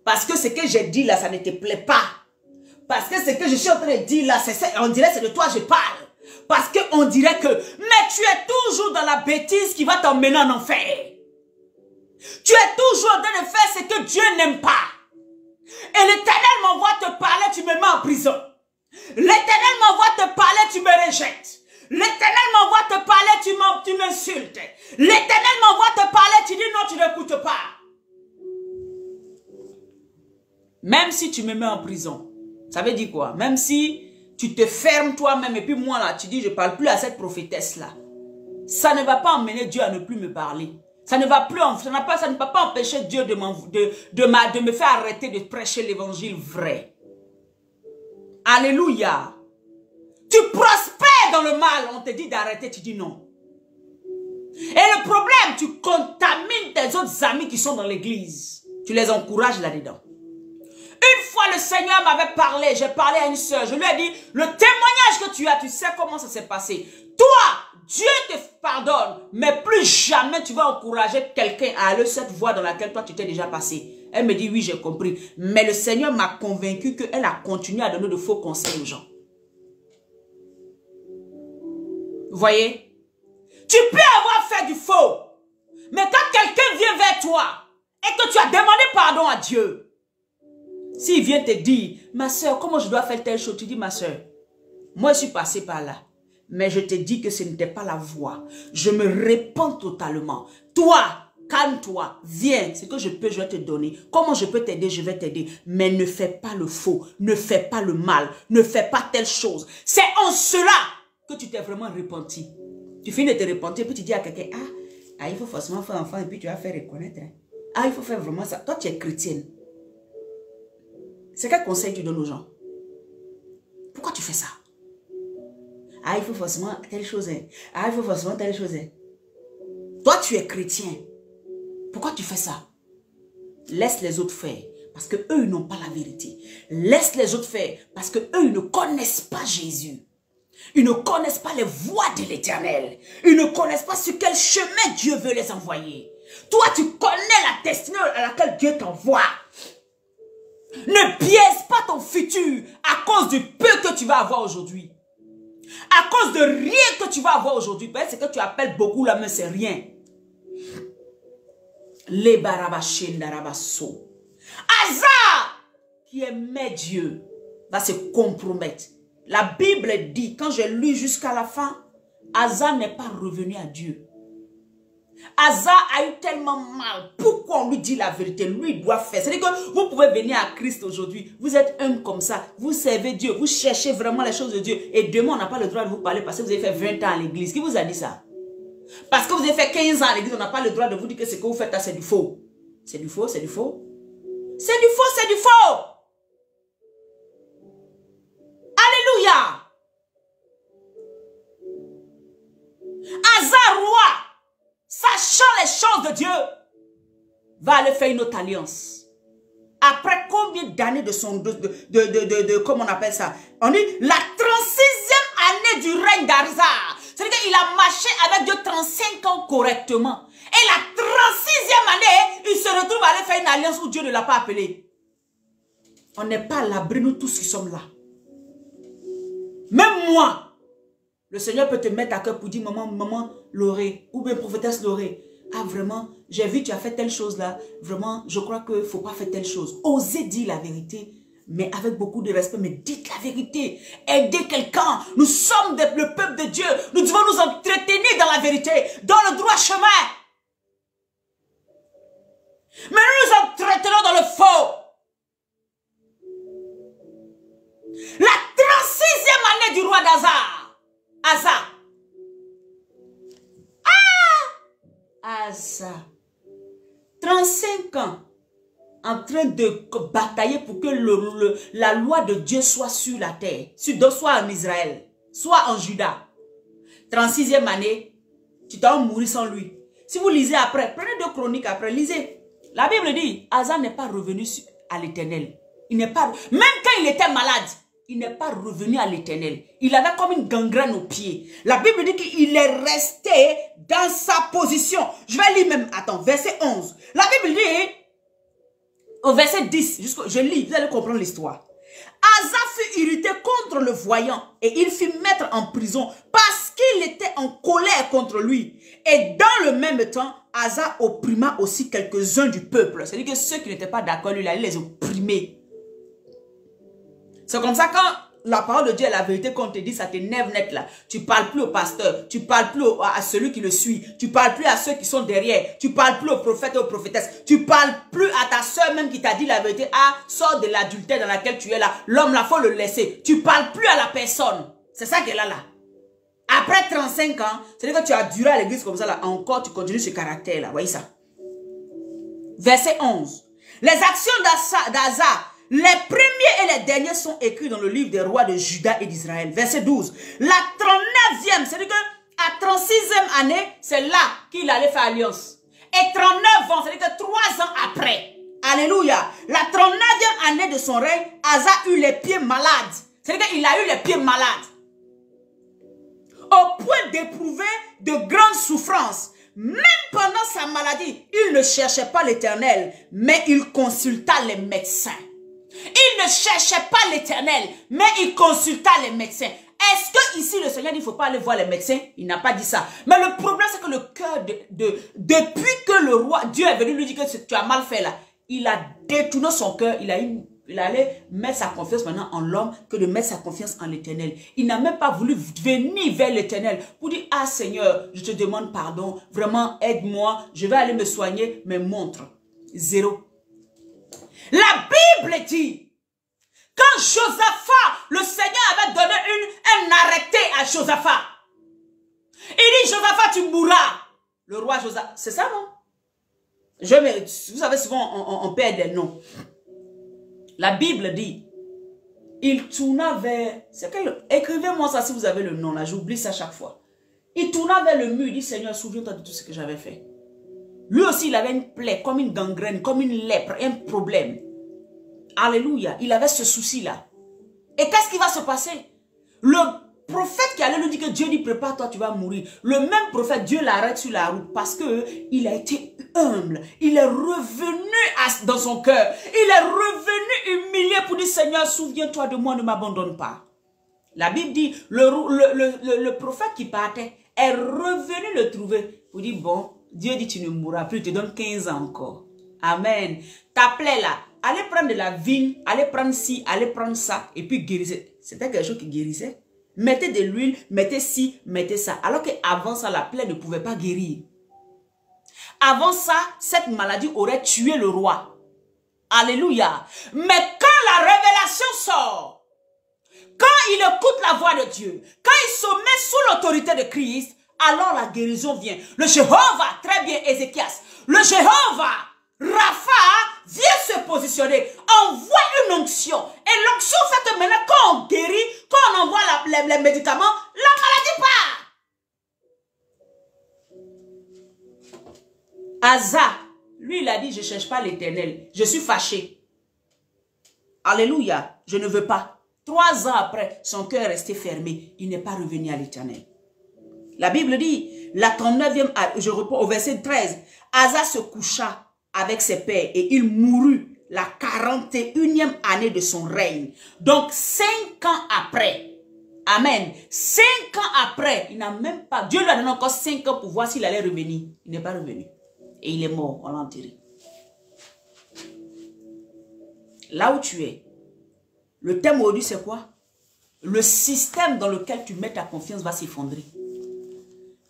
Parce que ce que j'ai dit là, ça ne te plaît pas. Parce que ce que je suis en train de dire là, on dirait que c'est de toi que je parle. Parce qu'on dirait que, mais tu es toujours dans la bêtise qui va t'emmener en enfer. Tu es toujours en train de faire ce que Dieu n'aime pas. Et l'Éternel m'envoie te parler, tu me mets en prison. L'Éternel m'envoie te parler, tu me rejettes. L'Éternel m'envoie te parler, tu m'insultes. L'Éternel m'envoie te parler, tu dis non, tu n'écoutes pas. Même si tu me mets en prison, ça veut dire quoi? Même si tu te fermes toi-même et puis moi là, tu dis je ne parle plus à cette prophétesse-là. Ça ne va pas emmener Dieu à ne plus me parler. Ça ne va pas empêcher Dieu de me faire arrêter de prêcher l'évangile vrai. Alléluia. Tu prospères dans le mal, on te dit d'arrêter, tu dis non. Et le problème, tu contamines tes autres amis qui sont dans l'église. Tu les encourages là-dedans. Une fois le Seigneur m'avait parlé, j'ai parlé à une soeur, je lui ai dit, le témoignage que tu as, tu sais comment ça s'est passé. Toi, Dieu te pardonne, mais plus jamais tu vas encourager quelqu'un à aller cette voie dans laquelle toi tu t'es déjà passé. Elle me dit, oui, j'ai compris. Mais le Seigneur m'a convaincu qu'elle a continué à donner de faux conseils aux gens. Vous voyez? Tu peux avoir fait du faux. Mais quand quelqu'un vient vers toi et que tu as demandé pardon à Dieu, s'il vient te dire, ma soeur, comment je dois faire telle chose? Tu dis, ma soeur, moi je suis passé par là. Mais je te dis que ce n'était pas la voie. Je me répands totalement. Toi, calme-toi, viens. Ce que je peux, je vais te donner. Comment je peux t'aider, je vais t'aider. Mais ne fais pas le faux. Ne fais pas le mal. Ne fais pas telle chose. C'est en cela que tu t'es vraiment repenti. Tu finis de te repentir, puis tu dis à quelqu'un, il faut forcément faire enfant, et puis tu vas faire reconnaître. Hein. Il faut faire vraiment ça. Toi, tu es chrétienne. C'est quel conseil tu donnes aux gens? Pourquoi tu fais ça? Il faut forcément telle chose. Hein. Il faut forcément telle chose. Hein. Toi, tu es chrétien. Pourquoi tu fais ça? Laisse les autres faire. Parce qu'eux, ils n'ont pas la vérité. Laisse les autres faire. Parce qu'eux, ils ne connaissent pas Jésus. Ils ne connaissent pas les voies de l'Éternel. Ils ne connaissent pas sur quel chemin Dieu veut les envoyer. Toi, tu connais la destinée à laquelle Dieu t'envoie. Ne biaise pas ton futur à cause du peu que tu vas avoir aujourd'hui. À cause de rien que tu vas avoir aujourd'hui. Ce que tu appelles beaucoup là, mais c'est rien. Les barabashendarabaso. Asa, qui aimait Dieu, va se compromettre. La Bible dit, quand j'ai lu jusqu'à la fin, Asa n'est pas revenu à Dieu. Asa a eu tellement mal. Pourquoi on lui dit la vérité? Lui, il doit faire. C'est-à-dire que vous pouvez venir à Christ aujourd'hui. Vous êtes un comme ça. Vous servez Dieu. Vous cherchez vraiment les choses de Dieu. Et demain, on n'a pas le droit de vous parler parce que vous avez fait 20 ans à l'église. Qui vous a dit ça? Parce que vous avez fait 15 ans à l'église, on n'a pas le droit de vous dire que ce que vous faites là, c'est du faux. C'est du faux, c'est du faux. C'est du faux, c'est du faux. Alléluia. Asa, roi, sachant les choses de Dieu, va aller faire une autre alliance. Après combien d'années de son... comment on appelle ça? On dit la 36e année du règne d'Asa. C'est-à-dire qu'il a marché avec Dieu 35 ans correctement. Et la 36e année, il se retrouve à aller faire une alliance où Dieu ne l'a pas appelé. On n'est pas à l'abri, nous tous qui sommes là. Même moi, le Seigneur peut te mettre à cœur pour dire, maman Loré, ou bien prophétesse Loré, vraiment, j'ai vu tu as fait telle chose là, vraiment, je crois qu'il ne faut pas faire telle chose. Osez dire la vérité mais avec beaucoup de respect, mais dites la vérité. Aidez quelqu'un. Nous sommes le peuple de Dieu. Nous devons nous entretenir dans la vérité, dans le droit chemin. Mais nous nous entretenons dans le faux. La 36e année du roi d'Asa. Asa. 35 ans. En train de batailler pour que la loi de Dieu soit sur la terre. Soit en Israël. Soit en Juda. 36e année. Tu t'en mourir sans lui. Si vous lisez après. Prenez 2 Chroniques après. Lisez. La Bible dit. Asa n'est pas revenu à l'Éternel. Il n'est pas. Même quand il était malade. Il n'est pas revenu à l'Éternel. Il avait comme une gangrène aux pieds. La Bible dit qu'il est resté dans sa position. Je vais lire même. Attends, verset 11. La Bible dit, au verset 10, je lis, vous allez comprendre l'histoire. Asa fut irrité contre le voyant et il fut mettre en prison parce qu'il était en colère contre lui. Et dans le même temps, Asa opprima aussi quelques-uns du peuple. C'est-à-dire que ceux qui n'étaient pas d'accord, lui, il allait les opprimer. C'est comme ça quand la parole de Dieu est la vérité qu'on te dit, ça t'énerve net là. Tu parles plus au pasteur, tu parles plus à celui qui le suit, tu parles plus à ceux qui sont derrière, tu parles plus aux prophètes et aux prophétesses, tu parles plus à ta soeur même qui t'a dit la vérité, sors de l'adultère dans laquelle tu es là. L'homme là, faut le laisser. Tu parles plus à la personne. C'est ça qu'elle a là. Après 35 ans, c'est-à-dire que tu as duré à l'église comme ça là, encore tu continues ce caractère là. Voyez ça. Verset 11. Les actions d'Asa, les premiers et les derniers sont écrits dans le livre des rois de Juda et d'Israël. Verset 12. La 39e, c'est-à-dire qu'à 36e année, c'est là qu'il allait faire alliance. Et 39 ans, c'est-à-dire que 3 ans après. Alléluia. La 39e année de son règne, Asa eut les pieds malades. C'est-à-dire qu'il a eu les pieds malades. Au point d'éprouver de grandes souffrances. Même pendant sa maladie, il ne cherchait pas l'Éternel, mais il consulta les médecins. Il ne cherchait pas l'Éternel, mais il consulta les médecins. Est-ce que ici le Seigneur dit il ne faut pas aller voir les médecins? Il n'a pas dit ça. Mais le problème c'est que le cœur depuis que le roi, Dieu est venu lui dire que tu as mal fait là, il a détourné son cœur, il allait mettre sa confiance maintenant en l'homme que de mettre sa confiance en l'Éternel. Il n'a même pas voulu venir vers l'Éternel pour dire, ah Seigneur, je te demande pardon, vraiment aide-moi, je vais aller me soigner, mais montre. Zéro. La Bible dit, quand Josaphat, le Seigneur avait donné un arrêté à Josaphat. Il dit, Josaphat, tu mourras. Le roi Josaphat, c'est ça non? Vous savez, souvent on perd des noms. La Bible dit, il tourna vers, écrivez-moi ça si vous avez le nom là, j'oublie ça chaque fois. Il tourna vers le mur, il dit, Seigneur, souviens-toi de tout ce que j'avais fait. Lui aussi, il avait une plaie, comme une gangrène, comme une lèpre, un problème. Alléluia. Il avait ce souci-là. Et qu'est-ce qui va se passer? Le prophète qui allait lui dire que Dieu dit, prépare-toi, tu vas mourir. Le même prophète, Dieu l'arrête sur la route parce qu'il a été humble. Il est revenu dans son cœur. Il est revenu humilié pour dire, Seigneur, souviens-toi de moi, ne m'abandonne pas. La Bible dit, le prophète qui partait est revenu le trouver pour dire, bon, Dieu dit tu ne mourras plus, il te donne 15 ans encore. Amen. Ta plaie là, allez prendre de la vigne, allez prendre ci, allez prendre ça, et puis guérissez. C'était quelque chose qui guérissait. Mettez de l'huile, mettez ci, mettez ça. Alors qu'avant ça, la plaie ne pouvait pas guérir. Avant ça, cette maladie aurait tué le roi. Alléluia. Mais quand la révélation sort, quand il écoute la voix de Dieu, quand il se met sous l'autorité de Christ, alors la guérison vient. Le Jéhovah, très bien Ézéchias, le Jéhovah, Rapha, vient se positionner, envoie une onction. Et l'onction fait que maintenant, quand on guérit, quand on envoie les médicaments, la maladie part. Asa, lui il a dit, je ne cherche pas l'Éternel, je suis fâché. Alléluia, je ne veux pas. 3 ans après, son cœur est resté fermé, il n'est pas revenu à l'Éternel. La Bible dit, la 39e, je reprends au verset 13, Asa se coucha avec ses pères et il mourut la 41e année de son règne. Donc 5 ans après, amen, 5 ans après, il n'a même pas, Dieu lui a donné encore 5 ans pour voir s'il allait revenir. Il n'est pas revenu. Et il est mort, on l'a enterré. Là où tu es, Le thème aujourd'hui, c'est quoi? Le système dans lequel tu mets ta confiance va s'effondrer.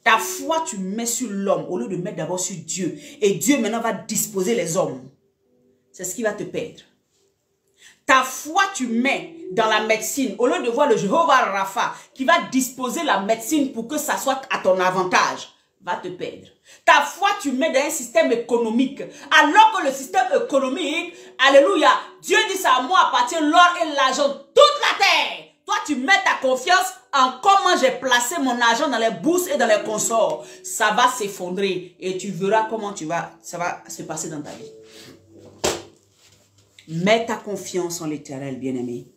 Ta foi, tu mets sur l'homme au lieu de mettre d'abord sur Dieu. Et Dieu maintenant va disposer les hommes. C'est ce qui va te perdre. Ta foi, tu mets dans la médecine au lieu de voir le Jéhovah Rapha qui va disposer la médecine pour que ça soit à ton avantage. Va te perdre. Ta foi, tu mets dans un système économique. Alors que le système économique, alléluia, Dieu dit ça à moi appartient l'or et l'argent, toute la terre. Toi, tu mets ta confiance en comment j'ai placé mon argent dans les bourses et dans les consorts. Ça va s'effondrer et tu verras comment ça va se passer dans ta vie. Mets ta confiance en l'Éternel, bien-aimé.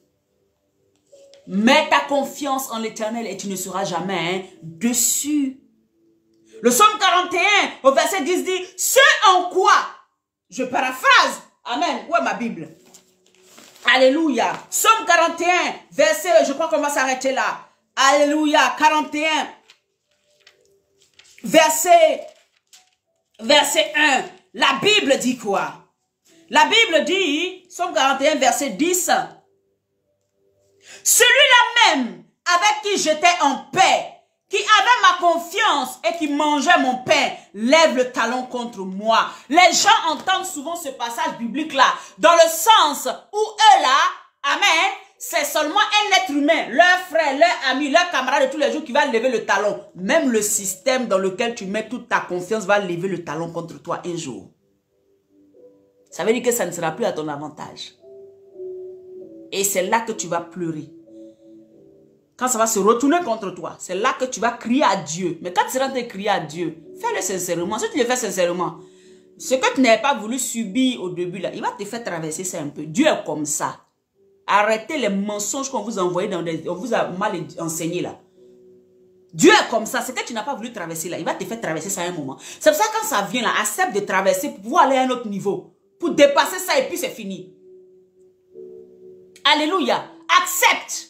Mets ta confiance en l'Éternel et tu ne seras jamais déçu. Le psaume 41 au verset 10 dit, ce en quoi, je paraphrase, amen, où est ma Bible? Alléluia, psaume 41, verset, je crois qu'on va s'arrêter là. Alléluia, 41, verset 1, la Bible dit quoi? La Bible dit, psaume 41, verset 10, celui-là même avec qui j'étais en paix, qui avait ma confiance et qui mangeait mon pain, lève le talon contre moi. Les gens entendent souvent ce passage biblique-là, dans le sens où eux là, amen, c'est seulement un être humain, leur frère, leur ami, leur camarade de tous les jours qui va lever le talon. Même le système dans lequel tu mets toute ta confiance va lever le talon contre toi un jour. Ça veut dire que ça ne sera plus à ton avantage. Et c'est là que tu vas pleurer. Quand ça va se retourner contre toi, c'est là que tu vas crier à Dieu. Mais quand tu seras en train de crier à Dieu, fais-le sincèrement. Si tu le fais sincèrement, ce que tu n'avais pas voulu subir au début, là, il va te faire traverser ça un peu. Dieu est comme ça. Arrêtez les mensonges qu'on vous a envoyés, on vous a mal enseigné là. Dieu est comme ça. Ce que tu n'as pas voulu traverser là, il va te faire traverser ça à un moment. C'est pour ça que quand ça vient là, accepte de traverser pour pouvoir aller à un autre niveau. Pour dépasser ça et puis c'est fini. Alléluia. Accepte.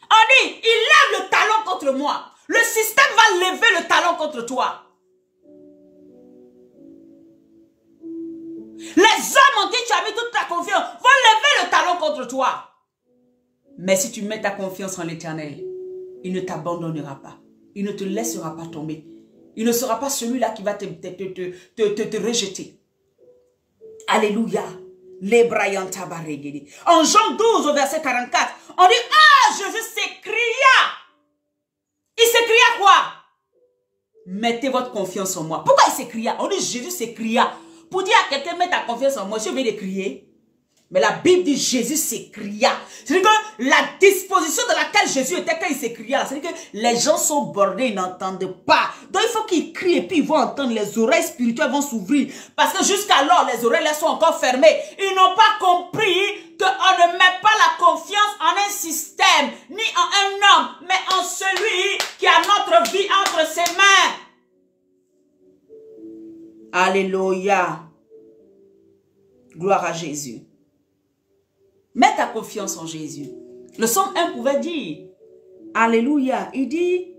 On dit, il lève le talon contre moi. Le système va lever le talon contre toi. Les hommes en qui tu as mis toute ta confiance vont lever le talon contre toi. Mais si tu mets ta confiance en l'Éternel, il ne t'abandonnera pas. Il ne te laissera pas tomber. Il ne sera pas celui-là qui va te rejeter. Alléluia. En Jean 12 au verset 44, on dit, ah, Jésus s'écria. Il s'écria quoi? Mettez votre confiance en moi. Pourquoi il s'écria? On dit Jésus s'écria. Pour dire à quelqu'un, mets ta confiance en moi, je vais de crier. Mais la Bible dit Jésus s'écria. C'est-à-dire que la disposition dans laquelle Jésus était quand il s'écria, c'est-à-dire que les gens sont bordés, ils n'entendent pas. Donc il faut qu'ils crient et puis ils vont entendre, les oreilles spirituelles vont s'ouvrir. Parce que jusqu'alors, les oreilles sont encore fermées. Ils n'ont pas compris qu'on ne met pas la confiance en un système, ni en un homme, mais en celui qui a notre vie entre ses mains. Alléluia. Gloire à Jésus. Mets ta confiance en Jésus. Le psaume 1 pouvait dire, alléluia, il dit,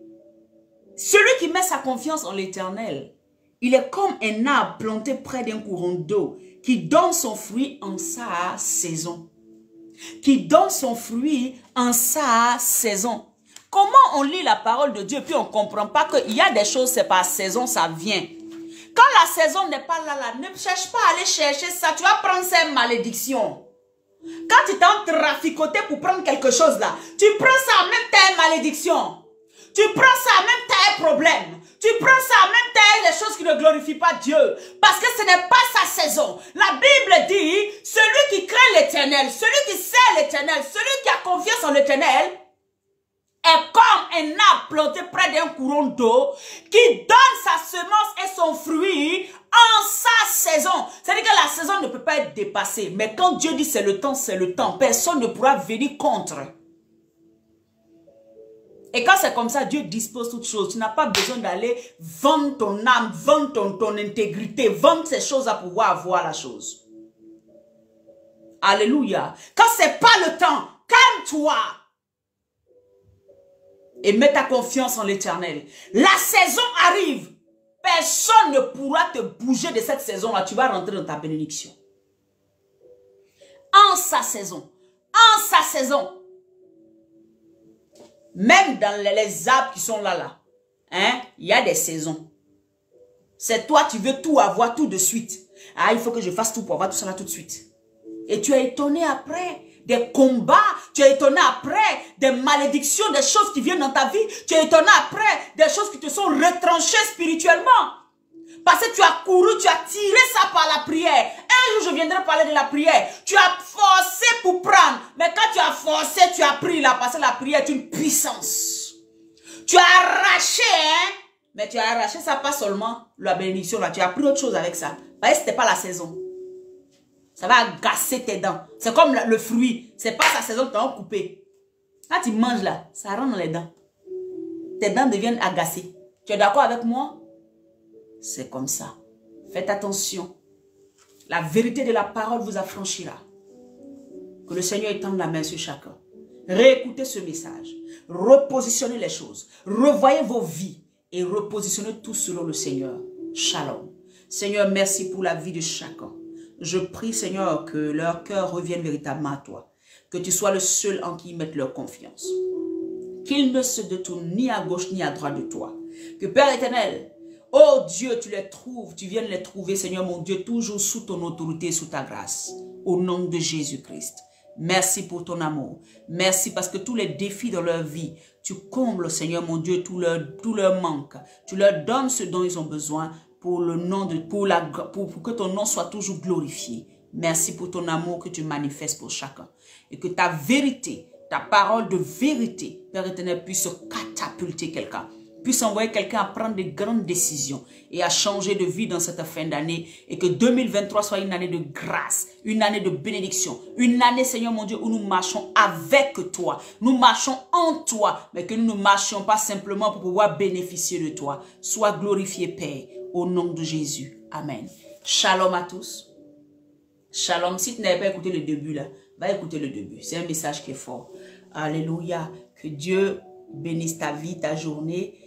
celui qui met sa confiance en l'Éternel, il est comme un arbre planté près d'un courant d'eau, qui donne son fruit en sa saison. Qui donne son fruit en sa saison. Comment on lit la parole de Dieu, puis on ne comprend pas qu'il y a des choses, c'est par saison, ça vient. Quand la saison n'est pas là, ne cherche pas à aller chercher ça, tu vas prendre ces malédictions. Quand tu t'es en traficoté pour prendre quelque chose là, tu prends ça en même temps une malédiction. Tu prends ça en même temps un problème. Tu prends ça en même temps des choses qui ne glorifient pas Dieu. Parce que ce n'est pas sa saison. La Bible dit, celui qui craint l'Éternel, celui qui sait l'Éternel, celui qui a confiance en l'Éternel, est comme un arbre planté près d'un courant d'eau qui donne sa semence et son fruit en sa saison. C'est-à-dire que la saison ne peut pas être dépassée. Mais quand Dieu dit c'est le temps, c'est le temps. Personne ne pourra venir contre. Et quand c'est comme ça, Dieu dispose toutes choses. Tu n'as pas besoin d'aller vendre ton âme, vendre ton intégrité, vendre ces choses pour pouvoir avoir la chose. Alléluia. Quand c'est pas le temps, calme-toi. Et mets ta confiance en l'Éternel. La saison arrive. Personne ne pourra te bouger de cette saison-là. Tu vas rentrer dans ta bénédiction. en sa saison. En sa saison. Même dans les arbres qui sont là, hein, il y a des saisons. C'est toi, tu veux tout avoir tout de suite. Ah, il faut que je fasse tout pour avoir tout ça là tout de suite. Et tu es étonné après des combats, tu es étonné après des malédictions, des choses qui viennent dans ta vie. Tu es étonné après des choses qui te sont retranchées spirituellement. Parce que tu as couru, tu as tiré ça par la prière. Un jour, je viendrai parler de la prière. Tu as forcé pour prendre. Mais quand tu as forcé, tu as pris là. Parce que la prière est une puissance. Tu as arraché, hein. Mais tu as arraché ça, pas seulement la bénédiction là. Tu as pris autre chose avec ça. Parce que ce n'était pas la saison. Ça va agacer tes dents. C'est comme le fruit. C'est pas sa saison que tu as coupé. Quand tu manges là, ça rentre dans les dents. Tes dents deviennent agacées. Tu es d'accord avec moi? C'est comme ça. Faites attention. La vérité de la parole vous affranchira. Que le Seigneur étende la main sur chacun. Réécoutez ce message. Repositionnez les choses. Revoyez vos vies. Et repositionnez tout selon le Seigneur. Shalom. Seigneur, merci pour la vie de chacun. Je prie, Seigneur, que leur cœur revienne véritablement à toi. Que tu sois le seul en qui ils mettent leur confiance. Qu'ils ne se détournent ni à gauche ni à droite de toi. Que Père éternel, oh Dieu, tu les trouves, tu viennes les trouver, Seigneur mon Dieu, toujours sous ton autorité, sous ta grâce. Au nom de Jésus-Christ. Merci pour ton amour. Merci parce que tous les défis dans leur vie, tu combles, Seigneur mon Dieu, tout leur manque. Tu leur donnes ce dont ils ont besoin pour que ton nom soit toujours glorifié. Merci pour ton amour que tu manifestes pour chacun. Et que ta vérité, ta parole de vérité, Père éternel, puisse catapulter quelqu'un. Puisse envoyer quelqu'un à prendre de grandes décisions et à changer de vie dans cette fin d'année. Et que 2023 soit une année de grâce, une année de bénédiction. Une année, Seigneur mon Dieu, où nous marchons avec toi. Nous marchons en toi, mais que nous ne marchions pas simplement pour pouvoir bénéficier de toi. Sois glorifié, Père, au nom de Jésus. Amen. Shalom à tous. Shalom. Si tu n'avais pas écouté le début là, va écouter le début. C'est un message qui est fort. Alléluia. Que Dieu bénisse ta vie, ta journée.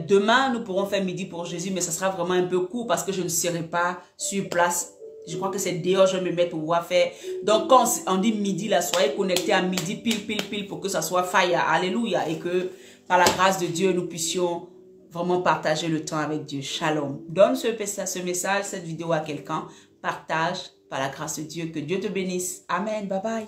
Demain, nous pourrons faire midi pour Jésus, mais ça sera vraiment un peu court parce que je ne serai pas sur place. Je crois que c'est dehors, je vais me mettre pour pouvoir faire. Donc, quand on dit midi, là, soyez connectés à midi, pile, pour que ça soit fire. Alléluia. Et que, par la grâce de Dieu, nous puissions vraiment partager le temps avec Dieu. Shalom. Donne ce message, cette vidéo à quelqu'un. Partage par la grâce de Dieu. Que Dieu te bénisse. Amen. Bye bye.